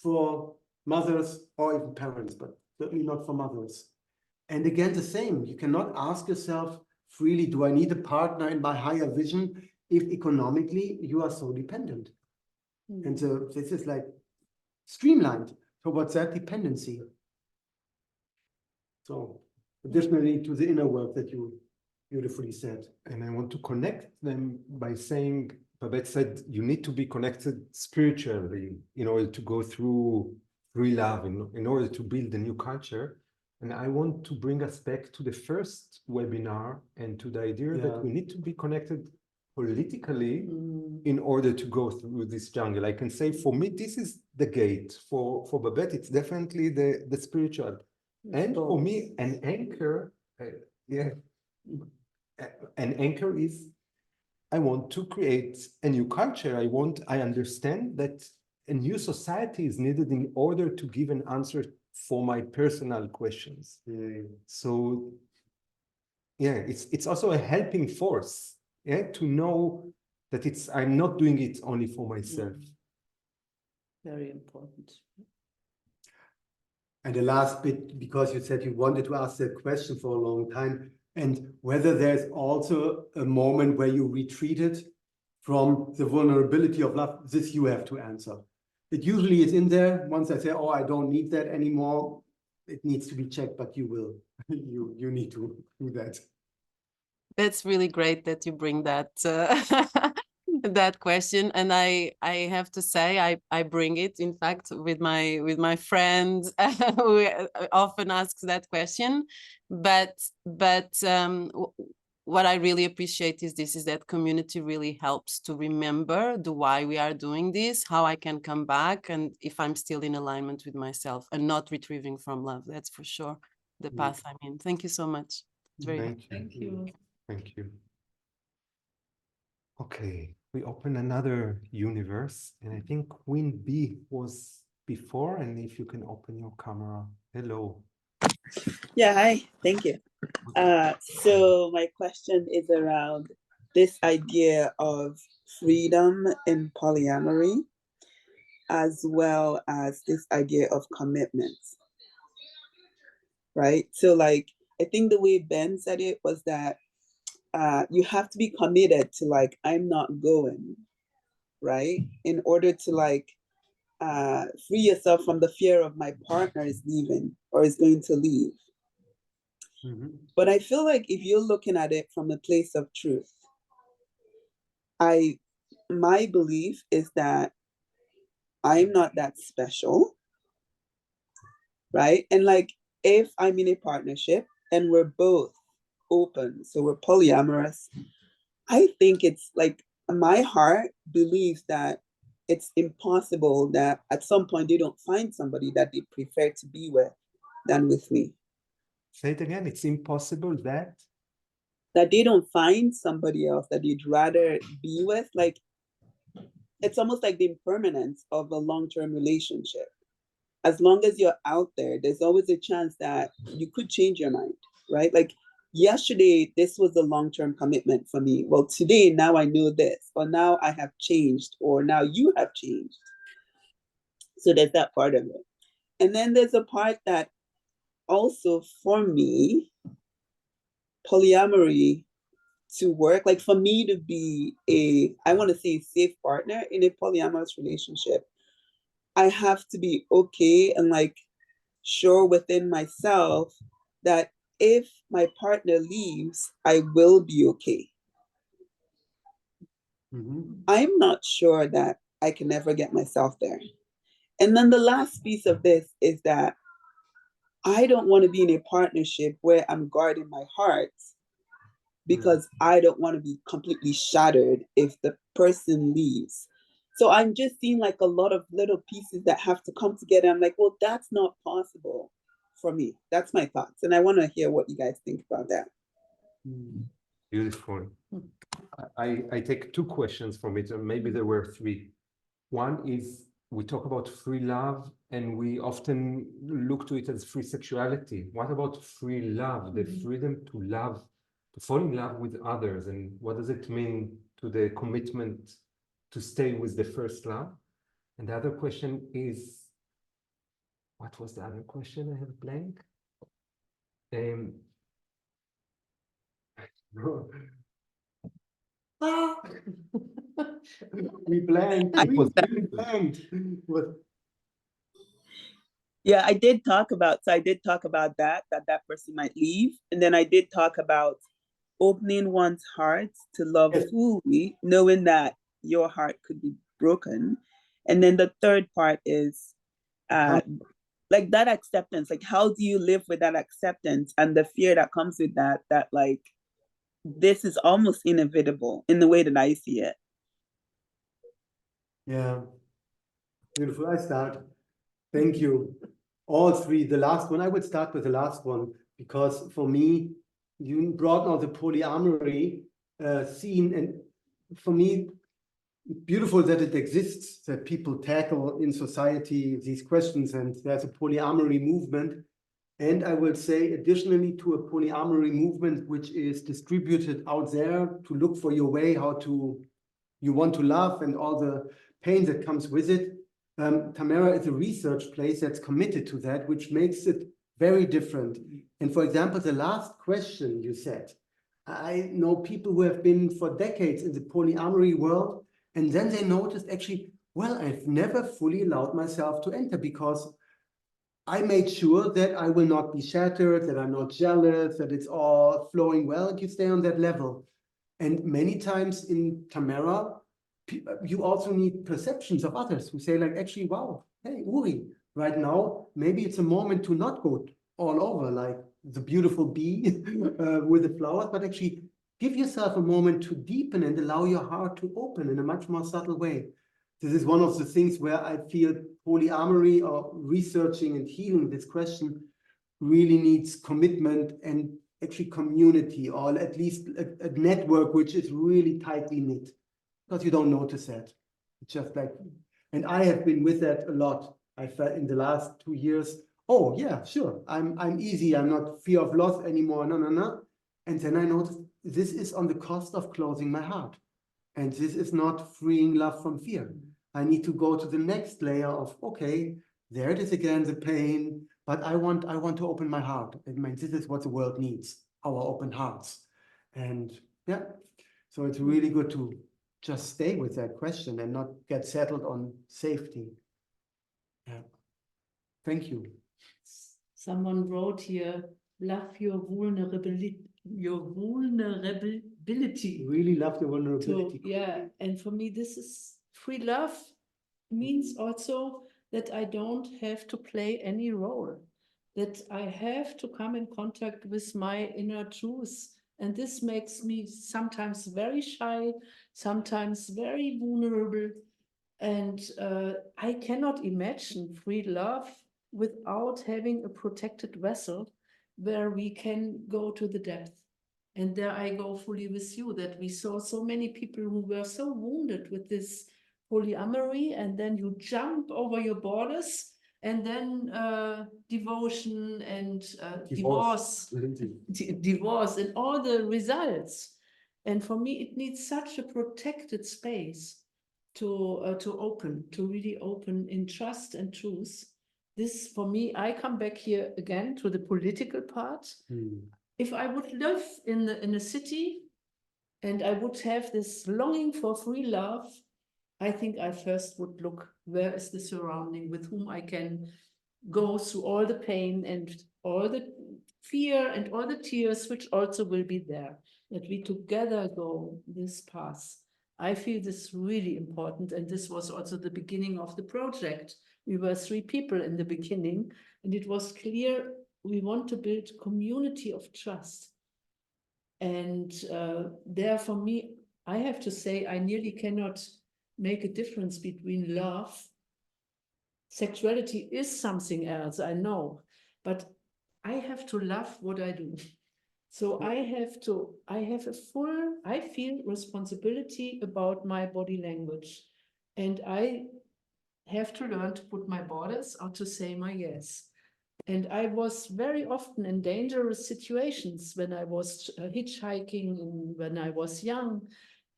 for mothers or even parents, but certainly not for mothers. And again, the same, you cannot ask yourself freely, do I need a partner in my higher vision if economically you are so dependent? And so this is like streamlined towards that dependency. So additionally to the inner work that you beautifully said. And I want to connect them by saying, Babette said, you need to be connected spiritually in order to go through free love, in order to build a new culture. And I want to bring us back to the first webinar and to the idea that we need to be connected politically Mm. in order to go through this jungle. I can say for me, this is the gate. For Babette, it's definitely the spiritual. And for Both. me, an anchor, yeah, an anchor is I want to create a new culture. I understand that a new society is needed in order to give an answer for my personal questions. So yeah, it's also a helping force, yeah, to know that I'm not doing it only for myself. Very important. And the last bit, because you said you wanted to ask that question for a long time, and whether there's also a moment where you retreated from the vulnerability of love, this you have to answer. It usually is in there. Once I say, oh, I don't need that anymore, it needs to be checked, but you will. You need to do that. That's really great that you bring that that question, and I have to say I bring it in fact with my friends who often asks that question, but what I really appreciate is that community really helps to remember the why we are doing this, how I can come back, and if I'm still in alignment with myself and not retrieving from love. That's for sure the path I'm in. Thank you so much. It's very helpful. Thank you. Thank you. Okay, we open another universe, and I think Queen B was before, and if you can open your camera. Hello. Yeah, hi, thank you. So my question is around this idea of freedom in polyamory, as well as this idea of commitment, right? So like, I think the way Ben said it was that you have to be committed to like, I'm not going, right? In order to like free yourself from the fear of my partner is leaving or is going to leave. But I feel like if you're looking at it from a place of truth, my belief is that I'm not that special, right? And like, if I'm in a partnership and we're both open, so we're polyamorous, I think it's like my heart believes that it's impossible that at some point they don't find somebody that they prefer to be with than with me. Say it again, it's impossible that they don't find somebody else that they'd rather be with. Like, it's almost like the impermanence of a long-term relationship. As long as you're out there, there's always a chance that you could change your mind, right? Like yesterday, this was a long-term commitment for me. Well, today, now I know this, or now I have changed, or now you have changed. So there's that part of it. And then there's a part that also for me, polyamory to work, like for me to be I want to say safe partner in a polyamorous relationship, I have to be okay and like sure within myself that if my partner leaves, I will be okay. I'm not sure that I can ever get myself there. And then the last piece of this is that I don't want to be in a partnership where I'm guarding my heart because I don't want to be completely shattered if the person leaves. So I'm just seeing like a lot of little pieces that have to come together. I'm like, well, that's not possible for me. That's my thoughts. And I want to hear what you guys think about that. Beautiful. I take two questions from it, and maybe there were three. One is we talk about free love and we often look to it as free sexuality. What about free love, the freedom to love, to fall in love with others? And what does it mean to the commitment to stay with the first love? And the other question is, what was the other question? I have blank. We blanked. It was really blanked. Yeah, I did talk about that person might leave. And then I did talk about opening one's heart to love fully, knowing that your heart could be broken. And then the third part is like that acceptance. Like, how do you live with that acceptance and the fear that comes with that like this is almost inevitable in the way that I see it. Yeah, beautiful. I start. Thank you. All three. The last one, I would start with the last one, because for me, you brought now the polyamory scene, and for me, beautiful that it exists, that people tackle in society these questions, and there's a polyamory movement. And I will say additionally to a polyamory movement, which is distributed out there to look for your way, how to, you want to love and all the pain that comes with it. Tamara is a research place that's committed to that, which makes it very different. And for example, the last question you said, I know people who have been for decades in the polyamory world, and then they noticed actually, well, I've never fully allowed myself to enter because I made sure that I will not be shattered, that I'm not jealous, that it's all flowing well, and you stay on that level. And many times in Tamara, you also need perceptions of others who say like, actually, wow, hey, Uri, right now, maybe it's a moment to not go all over like the beautiful bee with the flowers, but actually give yourself a moment to deepen and allow your heart to open in a much more subtle way. This is one of the things where I feel polyamory or researching and healing this question really needs commitment and actually community, or at least a network which is really tightly knit, because you don't notice that. It's just like, and I have been with that a lot. I felt in the last 2 years, oh yeah, sure, I'm easy, I'm not fear of loss anymore, no. And then I noticed this is on the cost of closing my heart. And this is not freeing love from fear. I need to go to the next layer of, okay, there it is again, the pain, but I want to open my heart. I mean, this is what the world needs, our open hearts. And yeah, so it's really good to just stay with that question and not get settled on safety. Yeah, thank you. Someone wrote here, love your vulnerability. Really love your vulnerability. Yeah, and for me, this is free love means also that I don't have to play any role, that I have to come in contact with my inner truth. And this makes me sometimes very shy, sometimes very vulnerable. And I cannot imagine free love without having a protected vessel where we can go to the depth. And there I go fully with you, that we saw so many people who were so wounded with this polyamory, and then you jump over your borders, and then devotion and divorce and all the results. And for me, it needs such a protected space to really open in trust and truth. This, for me, I come back here again to the political part. If I would live in a city and I would have this longing for free love, I think I first would look, where is the surrounding with whom I can go through all the pain and all the fear and all the tears, which also will be there, that we together go this path. I feel this really important, and this was also the beginning of the project. We were 3 people in the beginning, and it was clear we want to build community of trust. And there, for me, I have to say, I nearly cannot make a difference between love. Sexuality is something else, I know, but I have to love what I do. So I feel responsibility about my body language, and I have to learn to put my borders or to say my yes. And I was very often in dangerous situations when I was hitchhiking and when I was young.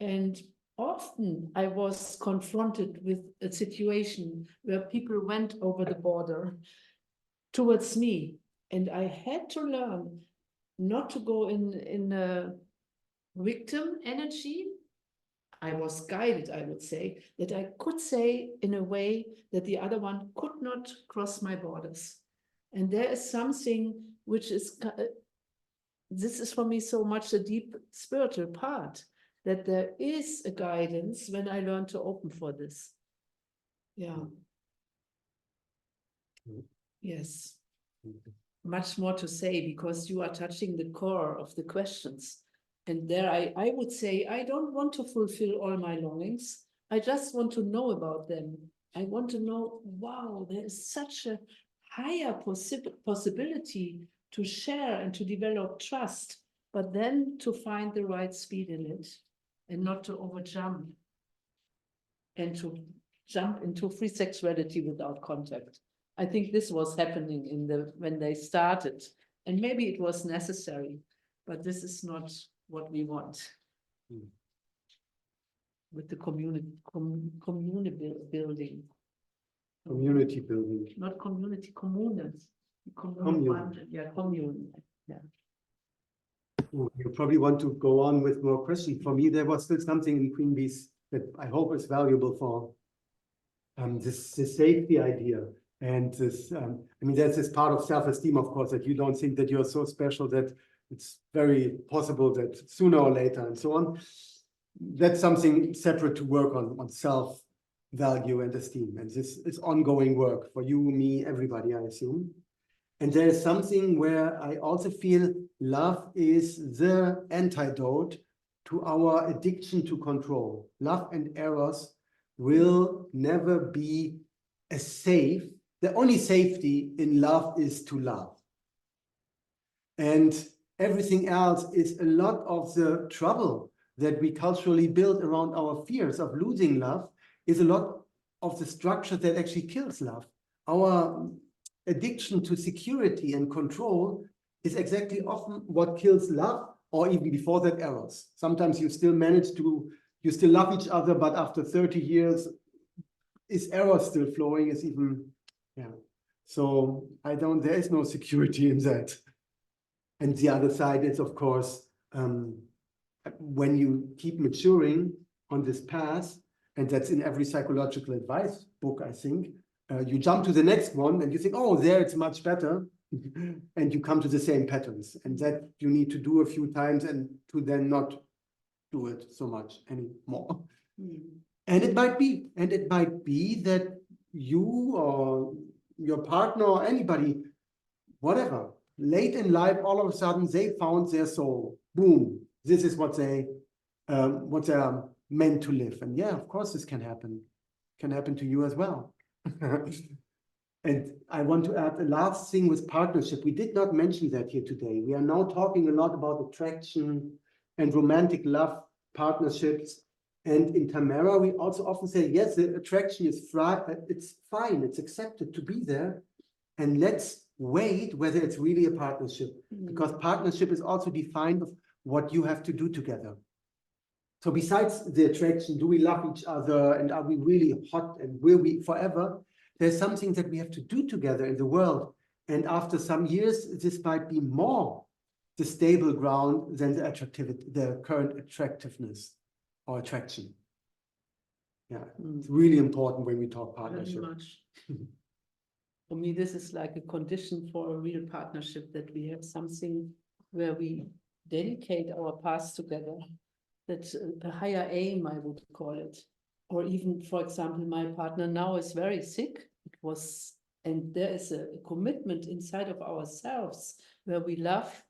And often I was confronted with a situation where people went over the border towards me. And I had to learn not to go in a victim energy. I was guided, I would say, that I could say in a way that the other one could not cross my borders. And there is something which is, this is for me so much a deep spiritual part, that there is a guidance when I learn to open for this. Yeah. Yes. Much more to say, because you are touching the core of the questions. And there I would say, I don't want to fulfill all my longings. I just want to know about them. I want to know, wow, there is such a higher possibility to share and to develop trust, but then to find the right speed in it and not to overjump and to jump into free sexuality without contact. I think this was happening when they started, and maybe it was necessary, but this is not what we want. With the community building. Community building. Not community, commune. Commune. Yeah, commune. Yeah. You probably want to go on with more questions. For me, there was still something in Queen Bee's that I hope is valuable for this safety idea. And this, I mean, that's this part of self-esteem, of course, that you don't think that you're so special that it's very possible that sooner or later and so on. That's something separate to work on self-value and esteem. And this is ongoing work for you, me, everybody, I assume. And there is something where I also feel love is the antidote to our addiction to control. Love and eros will never be as safe. The only safety in love is to love. And everything else is a lot of the trouble that we culturally build around our fears of losing love is a lot of the structure that actually kills love. Our addiction to security and control is exactly often what kills love, or even before that, eros. Sometimes you still you still love each other, but after 30 years, is eros still flowing? Is even, yeah. So there is no security in that. And the other side is, of course, when you keep maturing on this path, and that's in every psychological advice book, I think, you jump to the next one and you think, oh, there it's much better. And you come to the same patterns. And that you need to do a few times and to then not do it so much anymore. And it might be that you or your partner or anybody, whatever, late in life, all of a sudden they found their soul. Boom. This is what they're meant to live. And yeah, of course, this can happen. Can happen to you as well. And I want to add a last thing with partnership. We did not mention that here today. We are now talking a lot about attraction and romantic love partnerships. And in Tamara, we also often say, yes, the attraction is it's fine, it's accepted to be there. And let's wait whether it's really a partnership, because partnership is also defined of what you have to do together. So besides the attraction, do we love each other and are we really hot and will we forever? There's something that we have to do together in the world. And after some years, this might be more the stable ground than the current attractiveness or attraction. Yeah, it's really important when we talk partnership. Very much. For me, this is like a condition for a real partnership, that we have something where we dedicate our paths together. That's a higher aim, I would call it. Or even, for example, my partner now is very sick. And there is a commitment inside of ourselves where we love,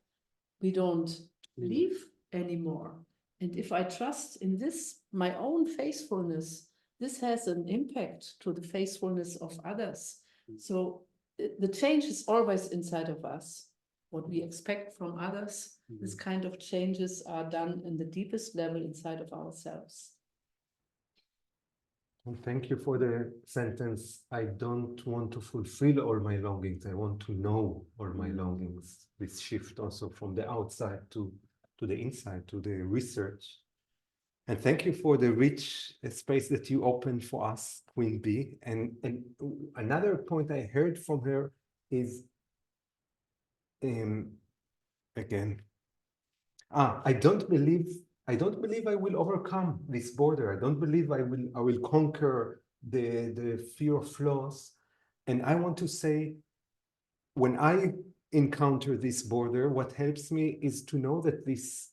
we don't leave anymore. And if I trust in this, my own faithfulness, this has an impact to the faithfulness of others. So the change is always inside of us. What we expect from others, this kind of changes are done in the deepest level inside of ourselves. Well, thank you for the sentence. I don't want to fulfill all my longings. I want to know all my longings. This shift also from the outside to the inside, to the research. And thank you for the rich space that you opened for us, Queen Bee. And another point I heard from her is, again, I don't believe I will overcome this border. I don't believe I will conquer the fear of loss. And I want to say, when I encounter this border, what helps me is to know that this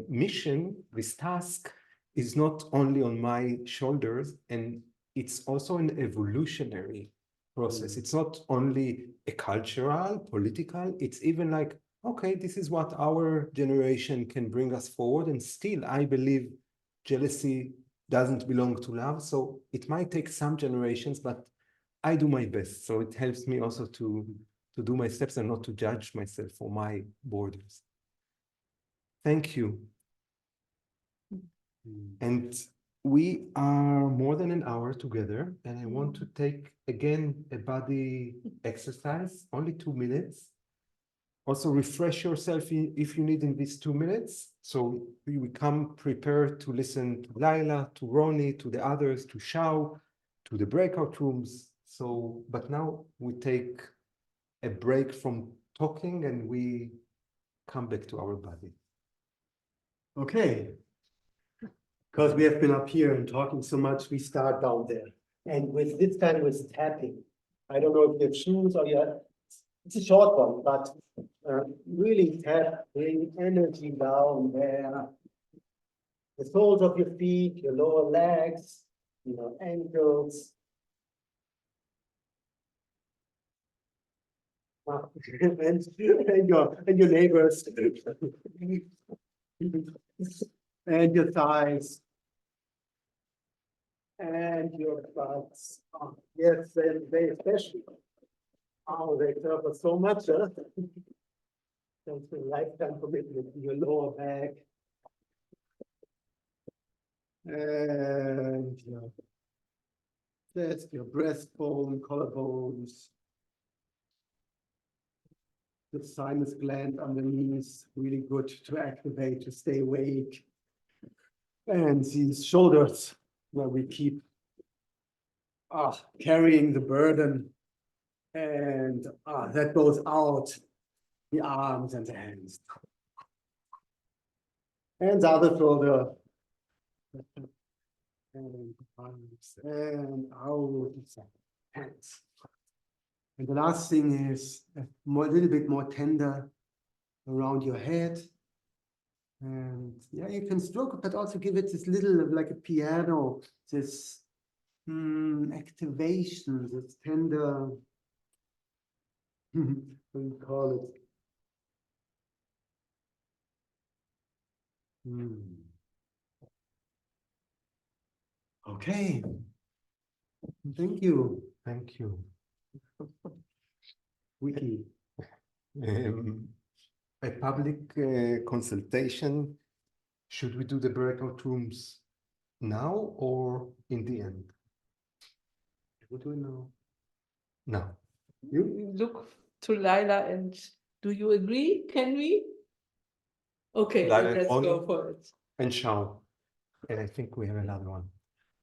mission, this task, is not only on my shoulders, and it's also an evolutionary process. It's not only a cultural, political, it's even like okay, this is what our generation can bring us forward. And still, I believe jealousy doesn't belong to love. So it might take some generations, but I do my best. So it helps me also to do my steps and not to judge myself for my borders. Thank you. And we are more than an hour together, and I want to take again a body exercise, only 2 minutes. Also refresh yourself if you need in these 2 minutes. So we come prepared to listen to Laila, to Ronnie, to the others, to Shao, to the breakout rooms. So, but now we take a break from talking and we come back to our body. Okay. Because we have been up here and talking so much, we start down there. And with this time with tapping. I don't know if you have shoes or you have, it's a short one, but really tap, bring energy down there. The soles of your feet, your lower legs, your ankles. and your neighbors. And your thighs. And your butts. Oh, yes, and they especially. Oh, they cover so much, huh? Thanks for lifetime commitment to your lower back. And your chest, your breastbone, collarbones. The sinus gland underneath, really good to activate, to stay awake. And these shoulders, where we keep carrying the burden. And that goes out, the arms and the hands. And the other shoulder. And arms and out, hands. And the last thing is a little bit more tender around your head. And yeah, you can stroke it, but also give it this little, like a piano, this activation, this tender, what do you call it? Okay. Thank you. Thank you. Wiki. A public consultation, should we do the breakout rooms now or in the end? What do we know? Now. You look to Laila and do you agree? Can we? Okay, Laila let's on go for it. And Shao. And I think we have another one.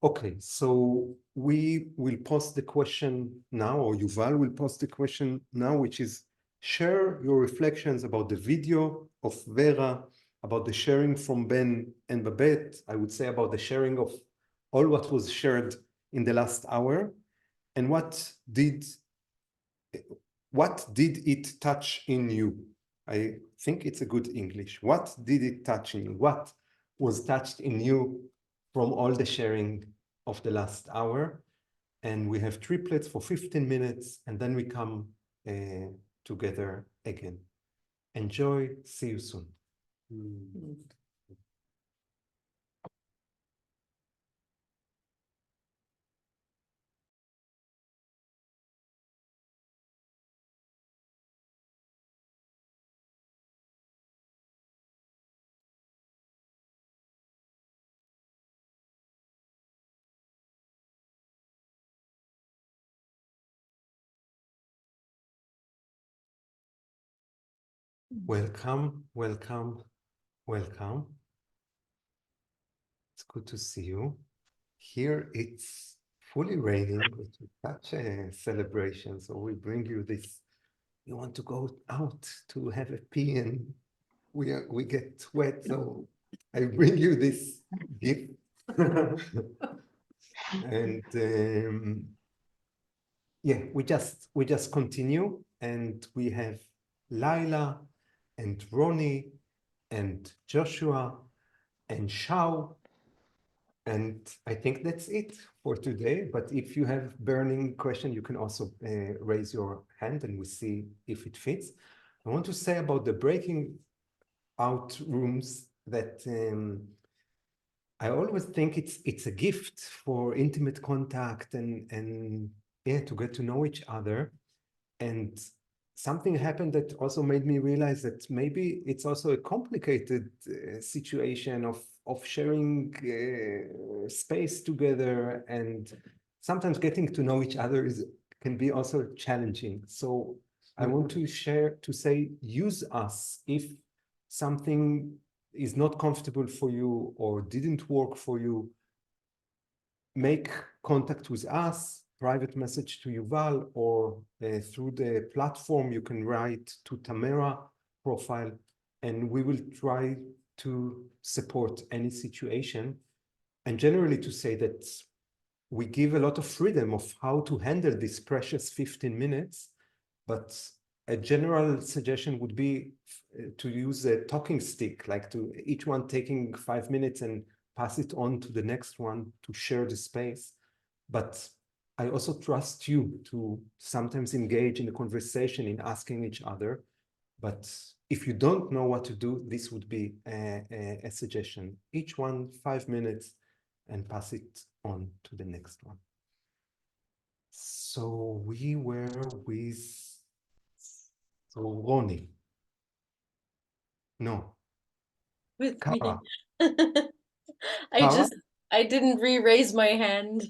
Okay, so we will post the question now, or Yuval will post the question now, which is share your reflections about the video of Vera, about the sharing from Ben and Babette. I would say about the sharing of all what was shared in the last hour, and what did it touch in you? I think it's a good English. What did it touch in you? What was touched in you from all the sharing of the last hour? And we have triplets for 15 minutes, and then we come together again. Enjoy. See you soon. Welcome, welcome, welcome. It's good to see you. Here it's fully raining, which is such a celebration. So we bring you this. You want to go out to have a pee and we get wet. So I bring you this gift. And yeah, we just continue, and we have Laila and Ronnie and Joshua and Shao. And I think that's it for today. But if you have burning question, you can also raise your hand and we see if it fits. I want to say about the breaking out rooms that I always think it's a gift for intimate contact and yeah, to get to know each other. And something happened that also made me realize that maybe it's also a complicated situation of sharing space together, and sometimes getting to know each other can be also challenging. So I want to say, use us if something is not comfortable for you or didn't work for you. Make contact with us, private message to Yuval, or through the platform you can write to Tamara profile, and we will try to support any situation. And generally to say that we give a lot of freedom of how to handle this precious 15 minutes, but a general suggestion would be to use a talking stick, like to each one taking 5 minutes and pass it on to the next one to share the space. But I also trust you to sometimes engage in a conversation in asking each other. But if you don't know what to do, this would be a suggestion. Each one 5 minutes and pass it on to the next one. So we were with Ronnie. No. With Kara. me. Kara? I didn't re-raise my hand.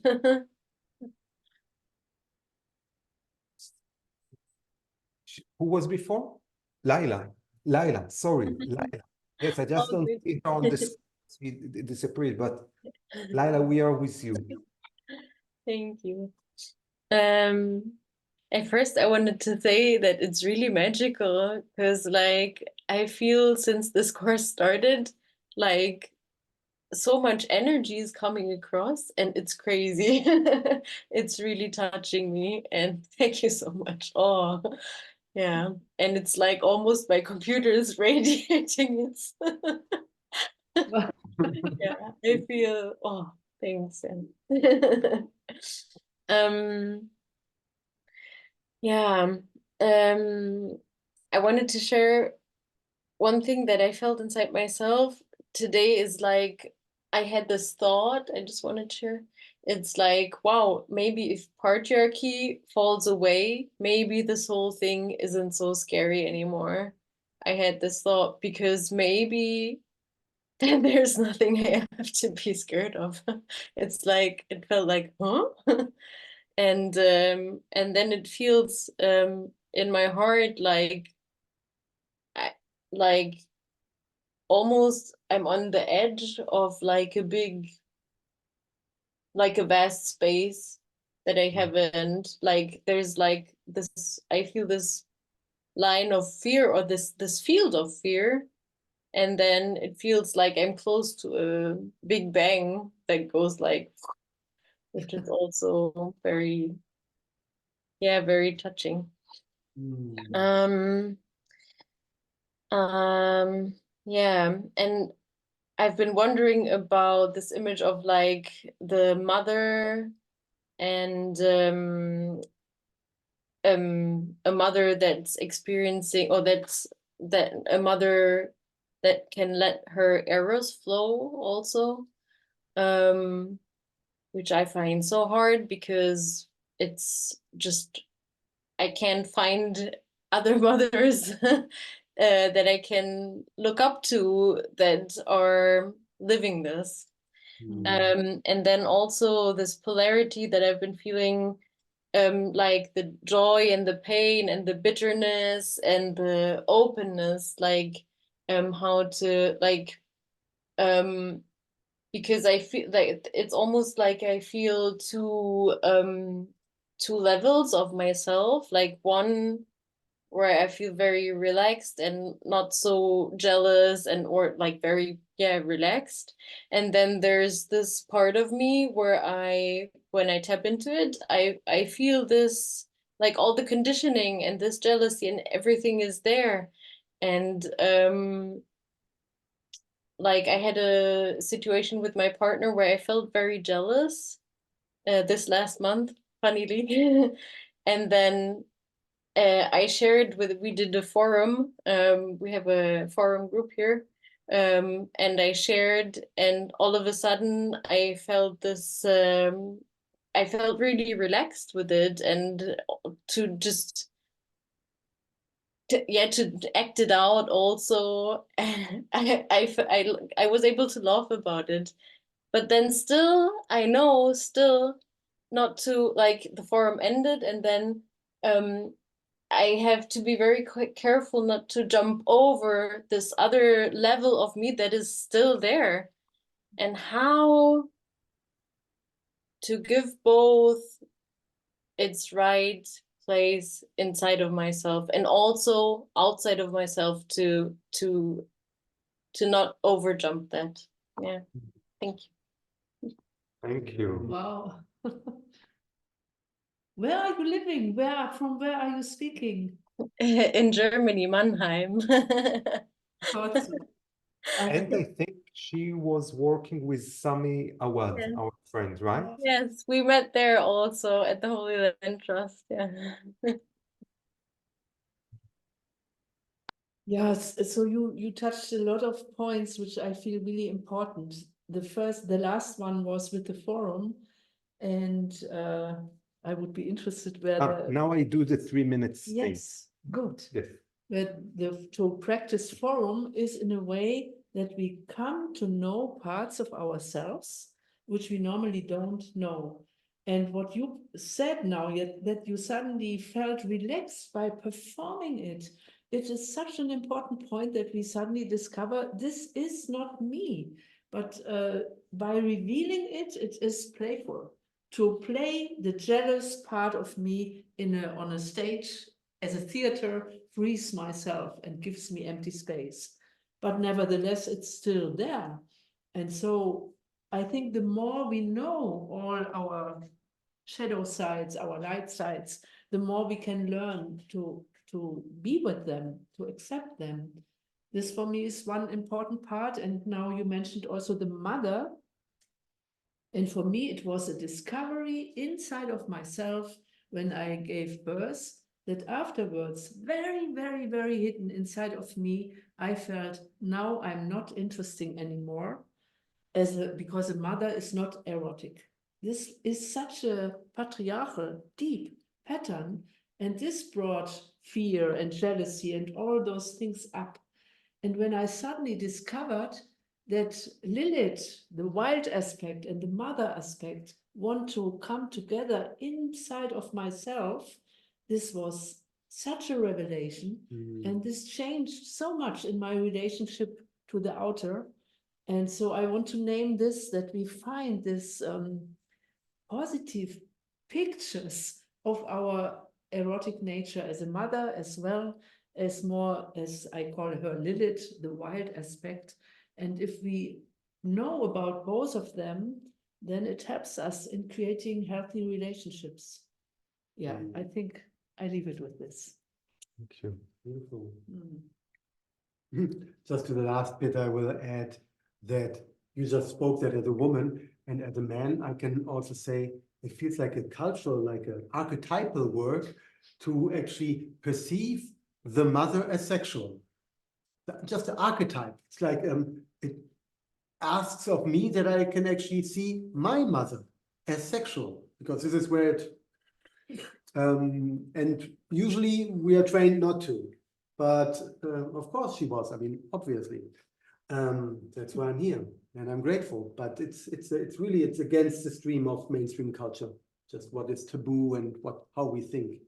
Who was before? Laila. Laila, sorry, Laila. Yes, I just Oh, don't good. see it on this. It disappeared, but Laila, we are with you. Thank you. At first I wanted to say that it's really magical because like I feel since this course started, like so much energy is coming across and it's crazy. It's really touching me and thank you so much. Oh, yeah. And it's like almost my computer is radiating its yeah, I feel oh thanks. um yeah. I wanted to share one thing that I felt inside myself today is like I had this thought I just wanted to share. It's like, wow, maybe if patriarchy falls away, maybe this whole thing isn't so scary anymore. I had this thought because maybe then there's nothing I have to be scared of. It's like it felt like, huh? And then it feels in my heart like like almost I'm on the edge of like a big like a vast space that I haven't like there's like this I feel this line of fear or this field of fear, and then it feels like I'm close to a big bang that goes like which is also very very touching. um yeah, and I've been wondering about this image of like the mother and a mother that's experiencing or that a mother that can let her eros flow also, um which I find so hard because it's just I can't find other mothers that I can look up to that are living this. And then also this polarity that I've been feeling, like the joy and the pain and the bitterness and the openness, like how to like because I feel like it's almost like I feel two levels of myself, like one where I feel very relaxed and not so jealous and or like very relaxed. And then there's this part of me where when I tap into it, I feel this like all the conditioning and this jealousy and everything is there. And like I had a situation with my partner where I felt very jealous this last month, funnily. And then I shared we did a forum. We have a forum group here. And I shared, and all of a sudden I felt this, I felt really relaxed with it, and to just, to act it out also. I was able to laugh about it. But then still, I know still not to, like, the forum ended, and then I have to be very careful not to jump over this other level of me that is still there, and how to give both its right place inside of myself and also outside of myself to not over jump that. Yeah, thank you. Thank you. Wow. Where are you living? From where are you speaking? In Germany, Mannheim. Thought so. And I think she was working with Sami Awad, Yeah. our friend, right? Yes, we met there also at the Holy Land Trust. Yeah. Yes, so you touched a lot of points which I feel really important. The last one was with the forum, and I would be interested where Now I do the 3 minutes thing. yes, good. Yes. Where to practice forum is in a way that we come to know parts of ourselves which we normally don't know. And what you said now, yet that you suddenly felt relaxed by performing it, it is such an important point that we suddenly discover this is not me. But by revealing it, it is playful. To play the jealous part of me on a stage as a theater frees myself and gives me empty space. But nevertheless, it's still there. And so I think the more we know all our shadow sides, our light sides, the more we can learn to be with them, to accept them. This for me is one important part. And now you mentioned also the mother. And for me, it was a discovery inside of myself when I gave birth, that afterwards, very, very, very hidden inside of me, I felt now I'm not interesting anymore because a mother is not erotic. This is such a patriarchal, deep pattern, and this brought fear and jealousy and all those things up. And when I suddenly discovered that Lilith, the wild aspect, and the mother aspect want to come together inside of myself, this was such a revelation. And this changed so much in my relationship to the outer. And so I want to name this, that we find this positive pictures of our erotic nature as a mother, as well as more, as I call her Lilith, the wild aspect. And if we know about both of them, then it helps us in creating healthy relationships. Yeah, I think I leave it with this. Thank you. Beautiful. Just to the last bit, I will add that you just spoke that as a woman, and as a man, I can also say it feels like a cultural, like an archetypal work to actually perceive the mother as sexual. Just the archetype. It's like it asks of me that I can actually see my mother as sexual, because this is where it and usually we are trained not to, but of course she was. I mean, obviously, that's why I'm here, and I'm grateful. But it's really against the stream of mainstream culture, just what is taboo and how we think.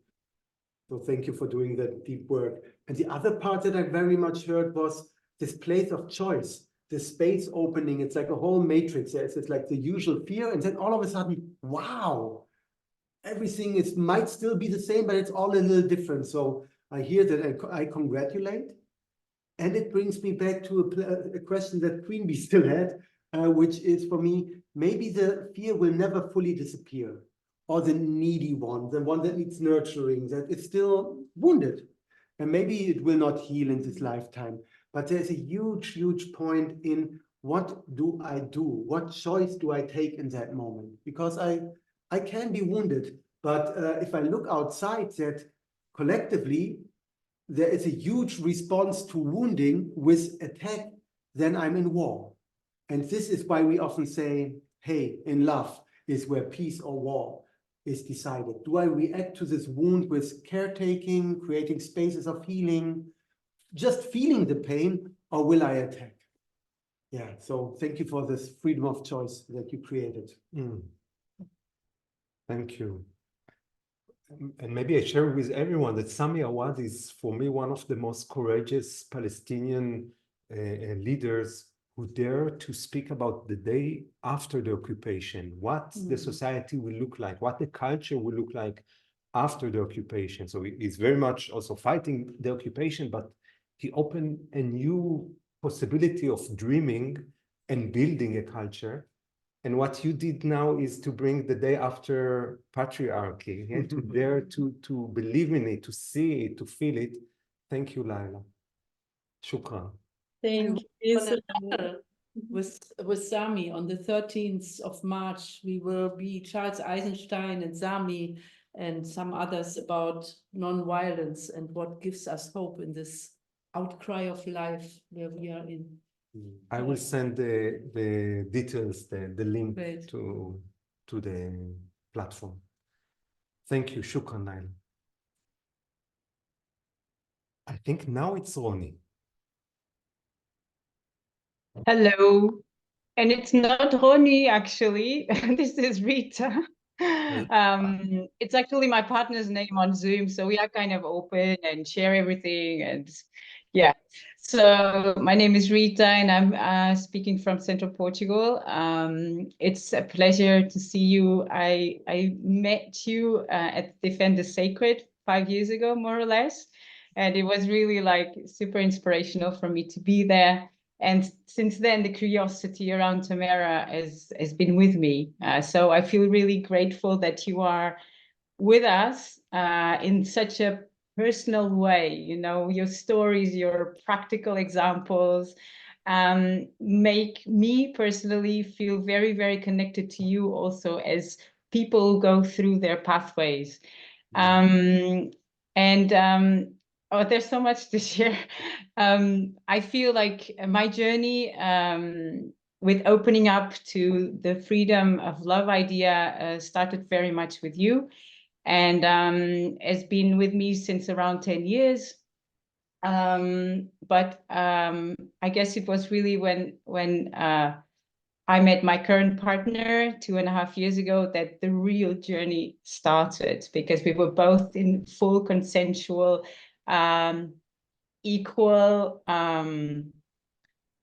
So thank you for doing that deep work. And the other part that I very much heard was this place of choice, this space opening. It's like a whole matrix. It's like the usual fear, and then all of a sudden, wow. Everything might still be the same, but it's all a little different. So I hear that I congratulate. And it brings me back to a question that Queen Bee still had, which is for me, maybe the fear will never fully disappear, or the needy one, the one that needs nurturing, that is still wounded. And maybe it will not heal in this lifetime, but there's a huge, huge point in what do I do? What choice do I take in that moment? Because I can be wounded, but if I look outside that collectively, there is a huge response to wounding with attack, then I'm in war. And this is why we often say, hey, in love is where peace or war is decided. Do I react to this wound with caretaking, creating spaces of healing, just feeling the pain, or will I attack? Yeah, so thank you for this freedom of choice that you created. Thank you. And maybe I share with everyone that Sami Awad is, for me, one of the most courageous Palestinian leaders who dare to speak about the day after the occupation, what the society will look like, what the culture will look like after the occupation. So he's very much also fighting the occupation, but he opened a new possibility of dreaming and building a culture. And what you did now is to bring the day after patriarchy and to dare to believe in it, to see it, to feel it. Thank you, Laila. Shukran. Thank you. With Sami on the 13th of March, we will be Charles Eisenstein and Sami and some others about non-violence and what gives us hope in this outcry of life where we are in. I will send the details, the link Great. to the platform. Thank you, Shukran, Laila. I think now it's Ronnie. Hello. And it's not Ronnie, actually. This is Rita. It's actually my partner's name on Zoom, so we are kind of open and share everything. And yeah, so my name is Rita, and I'm speaking from Central Portugal. It's a pleasure to see you. I met you at Defend the Sacred 5 years ago, more or less, and it was really like super inspirational for me to be there. And since then, the curiosity around Tamara has been with me. So I feel really grateful that you are with us in such a personal way. You know, your stories, your practical examples make me personally feel very, very connected to you also as people go through their pathways. Oh, there's so much to share. I feel like my journey with opening up to the freedom of love idea started very much with you, and has been with me since around 10 years. But I guess it was really when I met my current partner 2.5 years ago that the real journey started, because we were both in full consensual equal,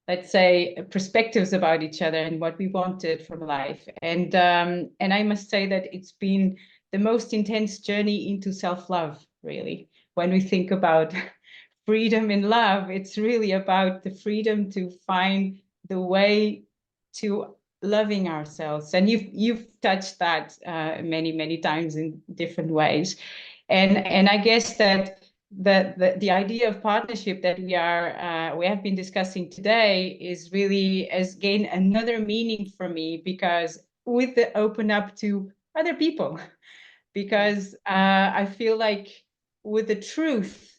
let's say, perspectives about each other and what we wanted from life. And I must say that it's been the most intense journey into self-love, really. When we think about freedom in love, it's really about the freedom to find the way to loving ourselves. And you've touched that many, many times in different ways. And I guess that the idea of partnership that we have been discussing today is really has gained another meaning for me, because with the open up to other people, because I feel like with the truth,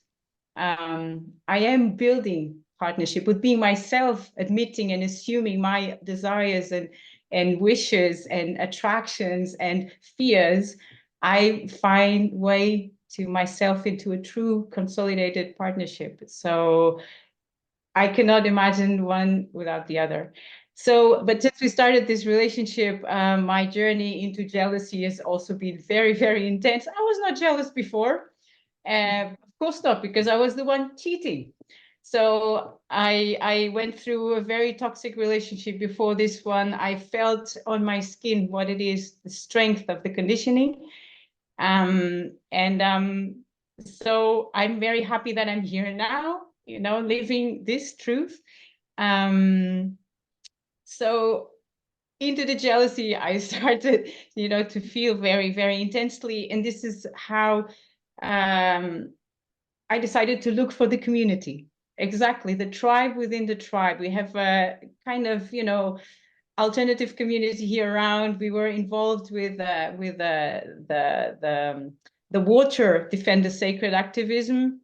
I am building partnership with being myself, admitting and assuming my desires and wishes and attractions and fears. I find way to myself into a true consolidated partnership. So I cannot imagine one without the other. So, but since we started this relationship, my journey into jealousy has also been very, very intense. I was not jealous before. Of course not, because I was the one cheating. So I went through a very toxic relationship before this one. I felt on my skin what it is, the strength of the conditioning. So I'm very happy that I'm here now, you know, living this truth. So into the jealousy, I started, you know, to feel very, very intensely. And this is how I decided to look for the community. Exactly, the tribe within the tribe. We have a kind of, you know, alternative community here around. We were involved with the the water defender sacred activism,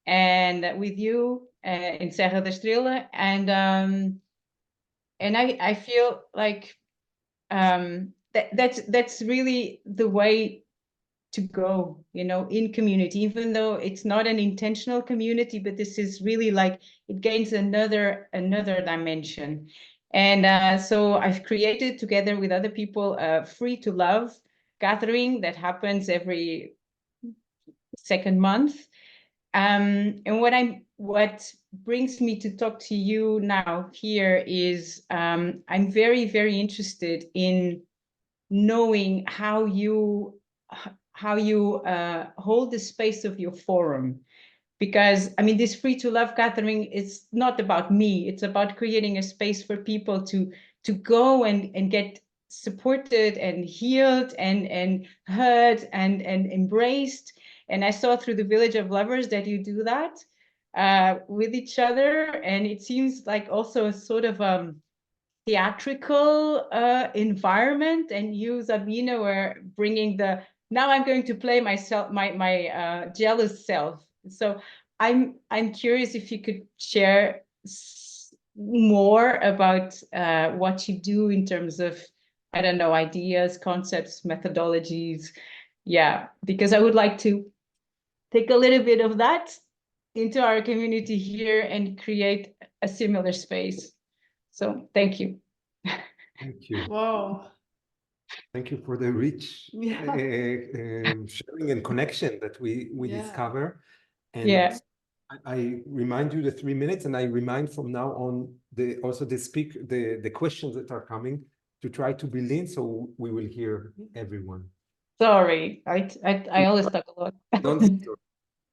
and with you in Serra da Estrela, and I feel like that's really the way to go, you know, in community, even though it's not an intentional community, but this is really like it gains another dimension. And so I've created together with other people a Free to Love gathering that happens every second month. And what brings me to talk to you now here is I'm very, very interested in knowing how you hold the space of your forum. Because I mean, this Free to Love gathering is not about me, it's about creating a space for people to go and get supported and healed and heard and embraced. And I saw through the Village of Lovers that you do that with each other, and it seems like also a sort of theatrical environment, and you, Sabine, were bringing the now I'm going to play myself, my jealous self. So I'm curious if you could share more about what you do in terms of, I don't know, ideas, concepts, methodologies. Yeah, because I would like to take a little bit of that into our community here and create a similar space. So thank you. Thank you. Wow. Thank you for the rich Yeah. sharing and connection that we Yeah. discover. And Yeah. I remind you the 3 minutes, and I remind from now on the questions that are coming to try to be lean, so we will hear everyone. Sorry, I always talk a lot.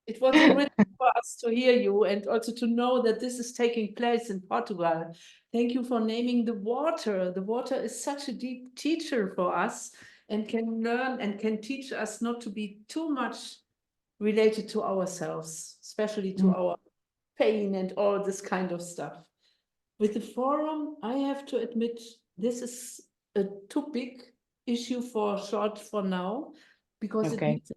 It was enriching for us to hear you and also to know that this is taking place in Portugal. Thank you for naming the water. The water is such a deep teacher for us and can learn and can teach us not to be too much related to ourselves, especially to our pain and all this kind of stuff. With the forum, I have to admit, this is a too big issue for now, because it needs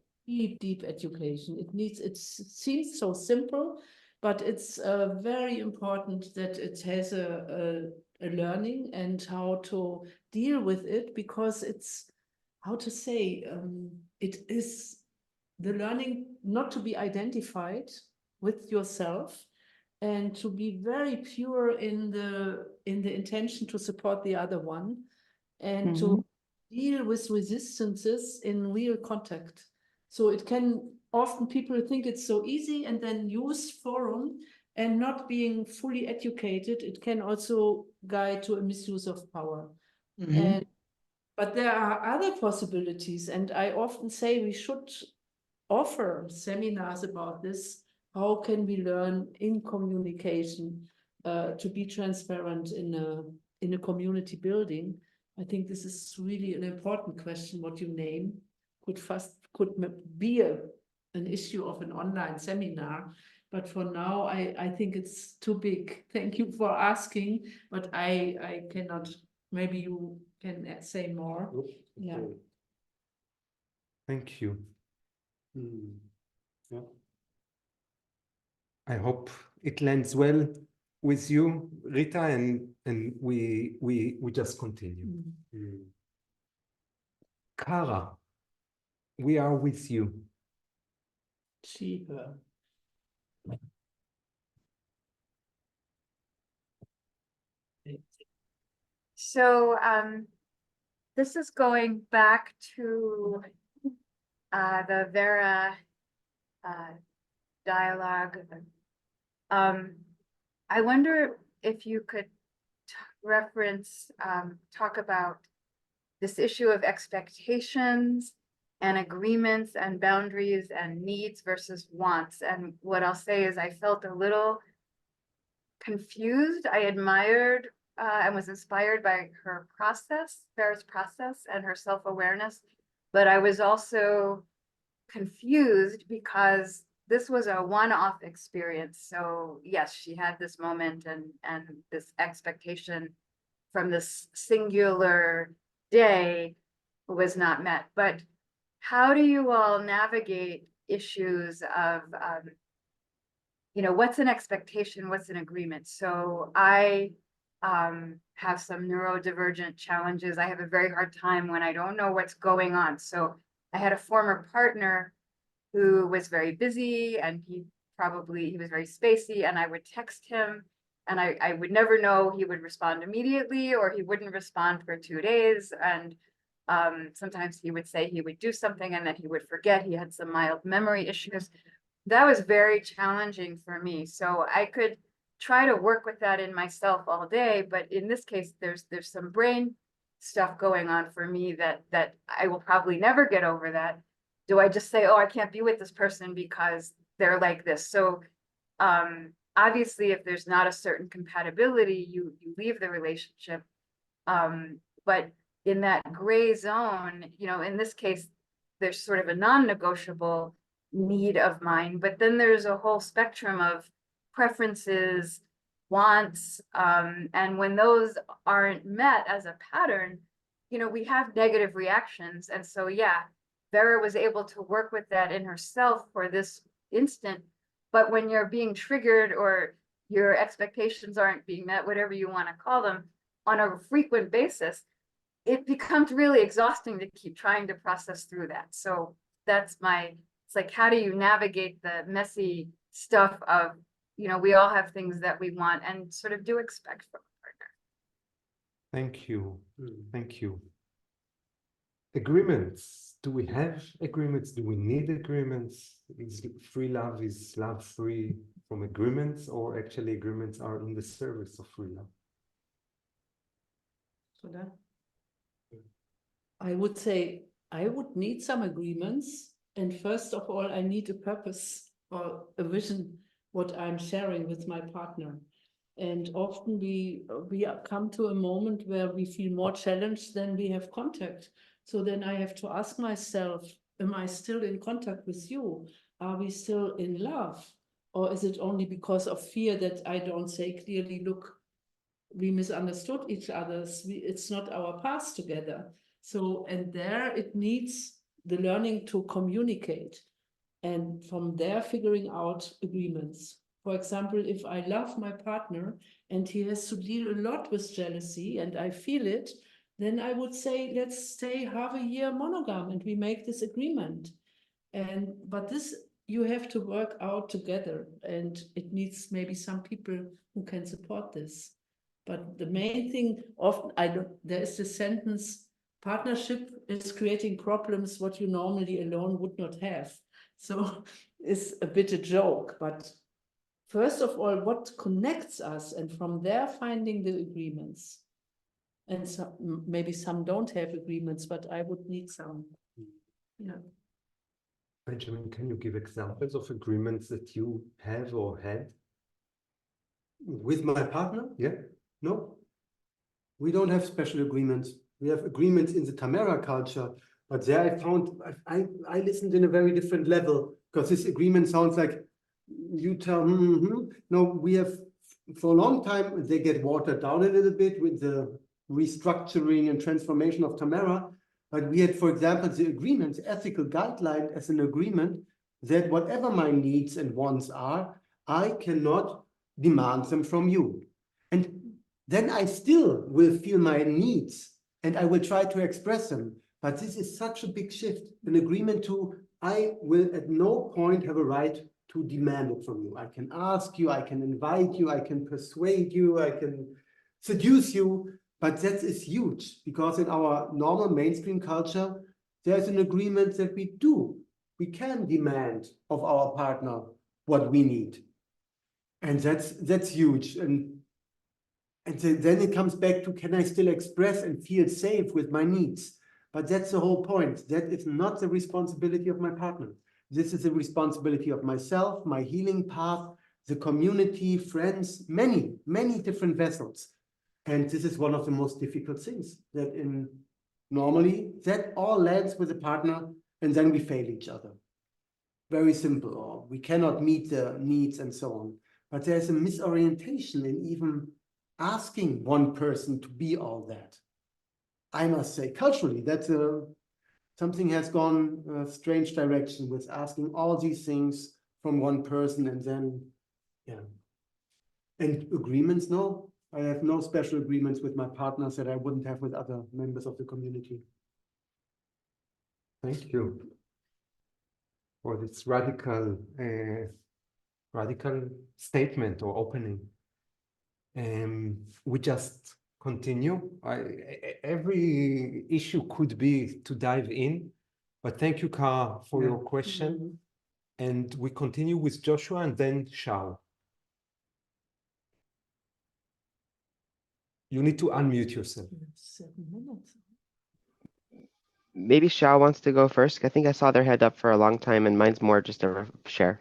deep education. It seems so simple, but it's very important that it has a learning and how to deal with it, because it's, how to say, it is the learning not to be identified with yourself and to be very pure in the intention to support the other one, and to deal with resistances in real contact. So it can often, people think it's so easy and then use forum, and not being fully educated, it can also guide to a misuse of power. But there are other possibilities, and I often say we should offer seminars about this. How can we learn in communication to be transparent in a community building? I think this is really an important question. What you name could be an issue of an online seminar, but for now I think it's too big. Thank you for asking, but I cannot. Maybe you can say more. Yeah. Thank you. Yeah. I hope it lands well with you, Rita, and we just continue. Kara, we are with you. Cheaper. So this is going back to the Vera dialogue. I wonder if you could reference, talk about this issue of expectations and agreements and boundaries and needs versus wants. And what I'll say is I felt a little confused. I admired and was inspired by her process, Vera's process, and her self-awareness. But I was also confused because this was a one-off experience. So yes, she had this moment and this expectation from this singular day was not met. But how do you all navigate issues of, you know, what's an expectation, what's an agreement? So I have some neurodivergent challenges. I have a very hard time when I don't know what's going on. So I had a former partner who was very busy, and he was very spacey, and I would text him and I would never know he would respond immediately or he wouldn't respond for 2 days. And sometimes he would say he would do something and then he would forget. He had some mild memory issues. That was very challenging for me. So I could try to work with that in myself all day, but in this case, there's some brain stuff going on for me that I will probably never get over that. Do I just say, oh, I can't be with this person because they're like this? So obviously, if there's not a certain compatibility, you leave the relationship. But in that gray zone, you know, in this case, there's sort of a non-negotiable need of mine, but then there's a whole spectrum of preferences, wants, and when those aren't met as a pattern, you know, we have negative reactions. And so, yeah, Vera was able to work with that in herself for this instant. But when you're being triggered or your expectations aren't being met, whatever you want to call them, on a frequent basis, it becomes really exhausting to keep trying to process through that. So that's it's like, how do you navigate the messy stuff of, you know, we all have things that we want and sort of do expect from a partner. Thank you. Thank you. Agreements. Do we have agreements? Do we need agreements? Is free love, is love free from agreements, or actually agreements are in the service of free love? I would say I would need some agreements. And first of all, I need a purpose or a vision, what I'm sharing with my partner. And often we come to a moment where we feel more challenged than we have contact. So then I have to ask myself, am I still in contact with you? Are we still in love? Or is it only because of fear that I don't say clearly, look, we misunderstood each other. It's not our path together. So, and there it needs the learning to communicate. And from there, figuring out agreements. For example, if I love my partner and he has to deal a lot with jealousy and I feel it, then I would say, let's stay half a year monogam and we make this agreement. But this, you have to work out together, and it needs maybe some people who can support this. But the main thing, often there is this sentence, partnership is creating problems what you normally alone would not have. So it's a bit a joke, but first of all, what connects us, and from there finding the agreements. And maybe some don't have agreements, but I would need some. Yeah. Benjamin, can you give examples of agreements that you have or had? With my partner? Yeah. No, we don't have special agreements. We have agreements in the Tamara culture, but there I found, I listened in a very different level, because this agreement sounds like you tell, No, we have, for a long time, they get watered down a little bit with the restructuring and transformation of Tamara. But we had, for example, the agreement, the ethical guideline as an agreement that whatever my needs and wants are, I cannot demand them from you. And then I still will feel my needs and I will try to express them. But this is such a big shift, an agreement to, I will at no point have a right to demand it from you. I can ask you, I can invite you, I can persuade you, I can seduce you, but that is huge, because in our normal mainstream culture, there's an agreement that we can demand of our partner what we need. And that's huge. And then it comes back to, can I still express and feel safe with my needs? But that's the whole point. That is not the responsibility of my partner. This is the responsibility of myself, my healing path, the community, friends, many, many different vessels. And this is one of the most difficult things, that normally that all lands with a partner and then we fail each other. Very simple, or we cannot meet the needs and so on. But there's a misorientation in even asking one person to be all that. I must say, culturally, that's something has gone a strange direction with asking all these things from one person and then, yeah. And agreements, no, I have no special agreements with my partners that I wouldn't have with other members of the community. Thank you for this radical statement or opening. We just continue. Every issue could be to dive in, but thank you, Kara, for your question. And we continue with Joshua and then Shao. You need to unmute yourself. 7 minutes. Maybe Shao wants to go first. I think I saw their hand up for a long time, and mine's more just a share.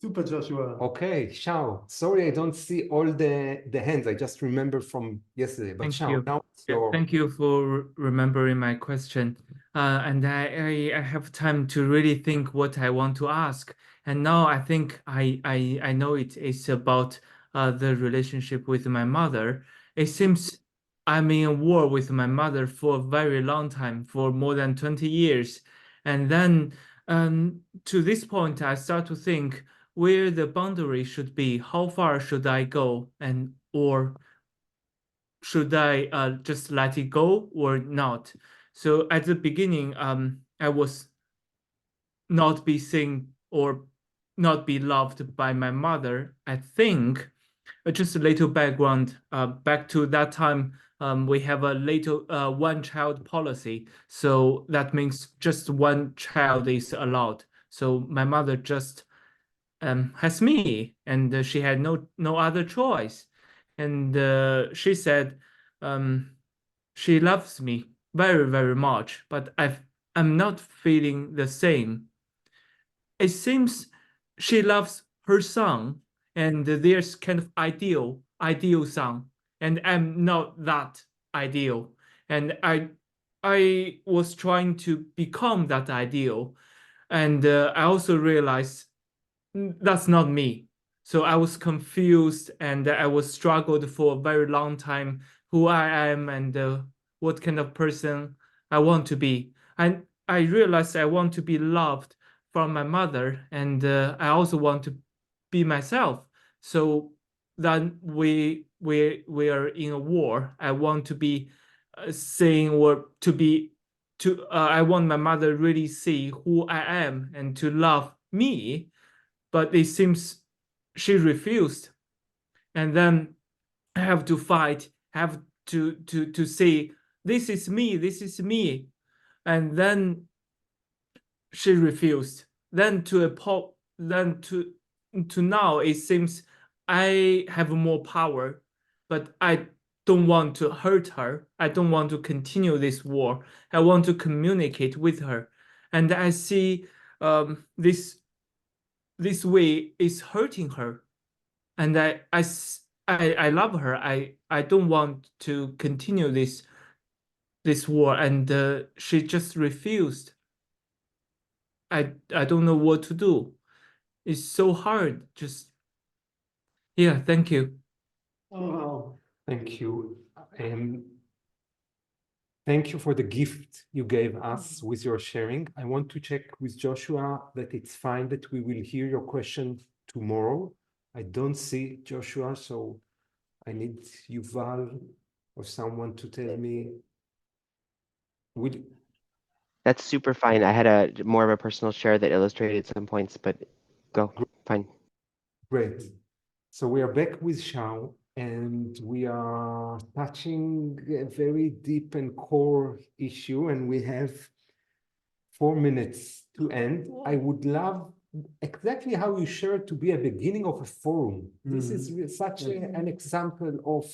Super, Joshua. Okay, Shao. Sorry, I don't see all the hands. I just remember from yesterday. But Thank Shao, you. now it's your... Thank you for remembering my question. And I have time to really think what I want to ask. And now I think I know it is about the relationship with my mother. It seems I'm in a war with my mother for a very long time, for more than 20 years. And then to this point, I start to think where the boundary should be, how far should I go, and or should I just let it go or not? So at the beginning, I was not be seen or not be loved by my mother. I think just a little background, back to that time, we have a little one-child policy. So that means just one child is allowed. So my mother just has me, and she had no other choice. And she said she loves me very, very much, but I'm not feeling the same. It seems she loves her son, and there's kind of ideal son, and I'm not that ideal. And I was trying to become that ideal, and I also realized that's not me. So I was confused, and I was struggled for a very long time who I am and what kind of person I want to be. And I realized I want to be loved from my mother, and I also want to be myself. So then we are in a war. I want to be saying or to be I want my mother really see who I am and to love me, but it seems she refused. And then I have to fight, have to say, this is me. And then she refused. Then to now it seems I have more power, but I don't want to hurt her. I don't want to continue this war. I want to communicate with her. And I see this way is hurting her. And I love her. I don't want to continue this war. And she just refused. I don't know what to do. It's so hard. Just, yeah, thank you. Oh, thank you. Thank you for the gift you gave us with your sharing. I want to check with Joshua that it's fine that we will hear your question tomorrow. I don't see Joshua, so I need Yuval or someone to tell me. That's super fine. I had more of a personal share that illustrated some points, but go, fine. Great. So we are back with Shao, and we are touching a very deep and core issue, and we have 4 minutes to end. I would love exactly how you shared to be a beginning of a forum. This is such an example of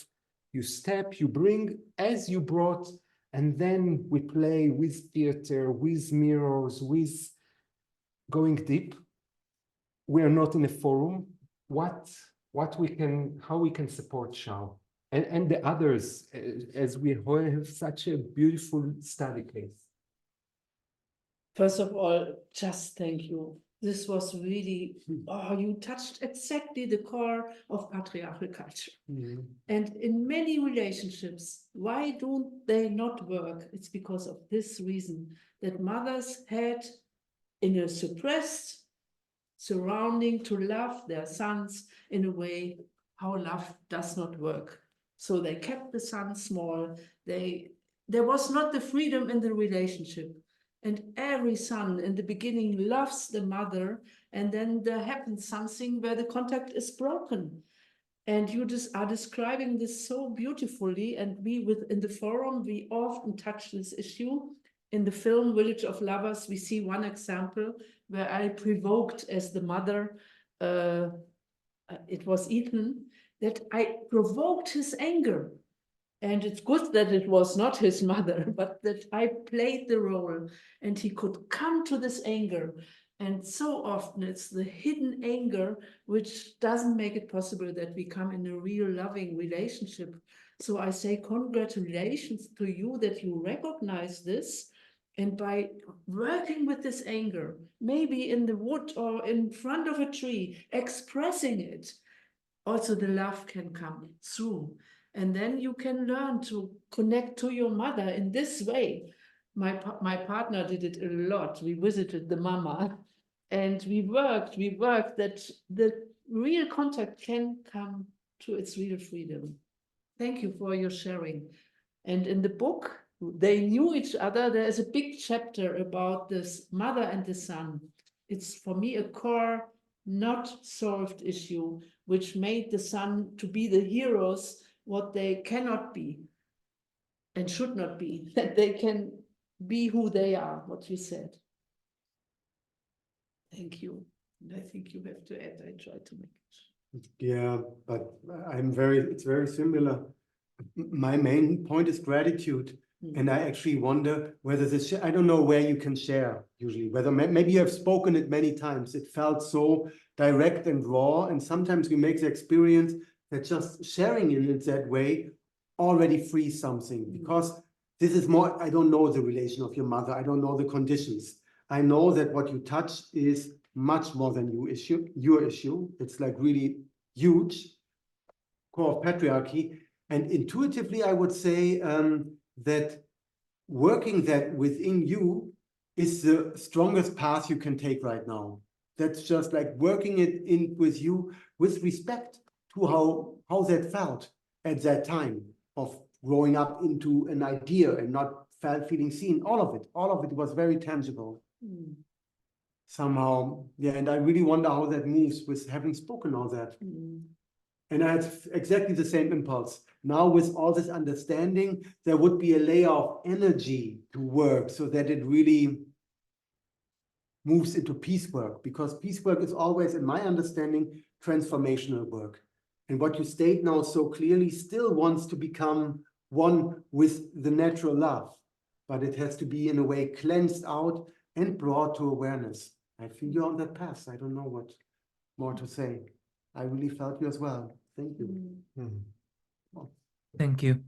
you step, you bring as you brought, and then we play with theater, with mirrors, with going deep. We are not in a forum. How we can support Shao and the others as we have such a beautiful study case. First of all, just thank you. This was really, oh, you touched exactly the core of patriarchal culture. And in many relationships, why don't they not work? It's because of this reason that mothers had in a suppressed surrounding to love their sons in a way how love does not work. So they kept the son small. There was not the freedom in the relationship. And every son in the beginning loves the mother, and then there happens something where the contact is broken. And you just are describing this so beautifully. And we in the forum, we often touch this issue. In the film Village of Lovers, we see one example where I provoked as the mother, it was Ethan, that I provoked his anger. And it's good that it was not his mother, but that I played the role and he could come to this anger. And so often it's the hidden anger which doesn't make it possible that we come in a real loving relationship. So I say congratulations to you that you recognize this. And by working with this anger, maybe in the wood or in front of a tree, expressing it, also the love can come through. And then you can learn to connect to your mother in this way. My partner did it a lot. We visited the mama and we worked that the real contact can come to its real freedom. Thank you for your sharing. And in the book, they knew each other. There is a big chapter about this mother and the son. It's for me a core, not solved issue, which made the son to be the heroes what they cannot be and should not be, that they can be who they are, what you said. Thank you. And I think you have to add, I try to make it. Yeah, but it's very similar. My main point is gratitude. And I actually wonder whether this, I don't know where you can share usually, whether maybe you have spoken it many times. It felt so direct and raw. And sometimes we make the experience that just sharing it that way already frees something, because this is more, I don't know the relation of your mother. I don't know the conditions. I know that what you touch is much more than your issue. It's like really huge, core of patriarchy. And intuitively, I would say that working that within you is the strongest path you can take right now. That's just like working it in with you with respect to how that felt at that time of growing up into an idea and not feeling seen. All of it was very tangible. Somehow, yeah, and I really wonder how that moves with having spoken all that. And I had exactly the same impulse. Now with all this understanding, there would be a layer of energy to work so that it really moves into peace work, because peace work is always, in my understanding, transformational work. And what you state now so clearly still wants to become one with the natural love, but it has to be in a way cleansed out and brought to awareness. I feel you're on that path. I don't know what more to say. I really felt you as well. Thank you. Thank you.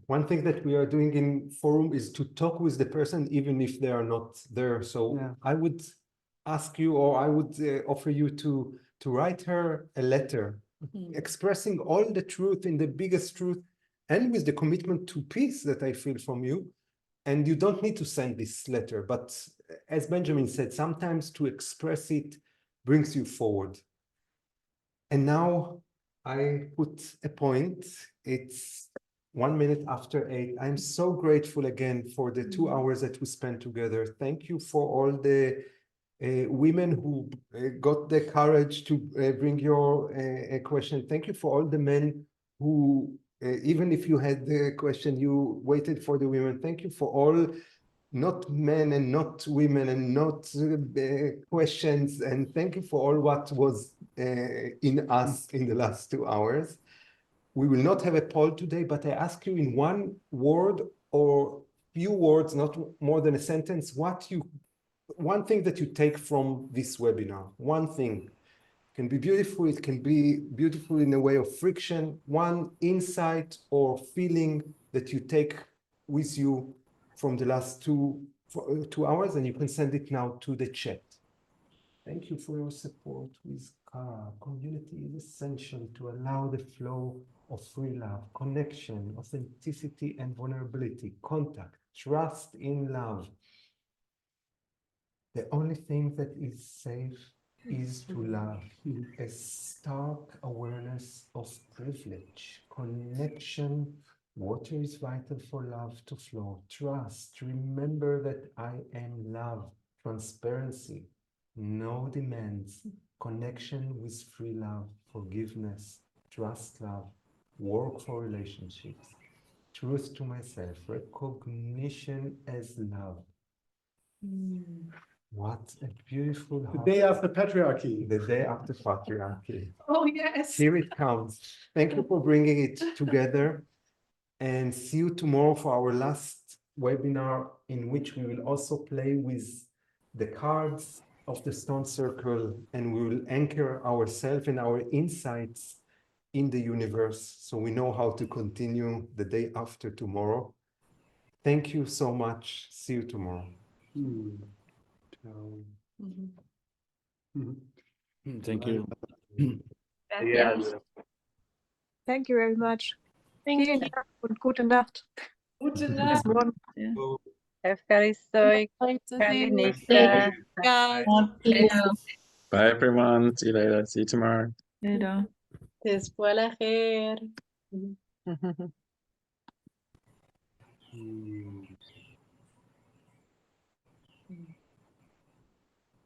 One thing that we are doing in forum is to talk with the person even if they are not there. So Yeah. I would ask you, or I would offer you to write her a letter expressing all the truth in the biggest truth, and with the commitment to peace that I feel from you. And you don't need to send this letter, but as Benjamin said, sometimes to express it brings you forward. And now I put a point. It's 1 minute after 8. I'm so grateful again for the 2 hours that we spent together. Thank you for all the women who got the courage to bring your question. Thank you for all the men who, even if you had the question, you waited for the women. Thank you for all, not men and not women and not questions. And thank you for all what was in us in the last 2 hours. We will not have a poll today, but I ask you in one word or few words, not more than a sentence, one thing that you take from this webinar. One thing. It can be beautiful, it can be beautiful in a way of friction. One insight or feeling that you take with you from the last 2 for 2 hours, and you can send it now to the chat. Thank you for your support with Kara. Community is essential to allow the flow of free love, connection, authenticity, and vulnerability, contact, trust in love. The only thing that is safe is to love. A stark awareness of privilege, connection. Water is vital for love to flow. Trust. Remember that I am love. Transparency. No demands. Connection with free love. Forgiveness. Trust love. Work for relationships. Truth to myself. Recognition as love. What a beautiful The day after patriarchy. The day after patriarchy. Oh, yes. Here it comes. Thank you for bringing it together, and see you tomorrow for our last webinar, in which we will also play with the cards of the Stone Circle, and we will anchor ourselves and our insights in the universe, so we know how to continue the day after tomorrow. Thank you so much. See you tomorrow. Thank you. Yes. Thank you very much. Thank Vielen you. Dank und gute Nacht. Gute Bis Nacht. morgen. Great to see you. Guys. Bye, everyone. See you later. See you tomorrow. Later. تصبحوا على خير.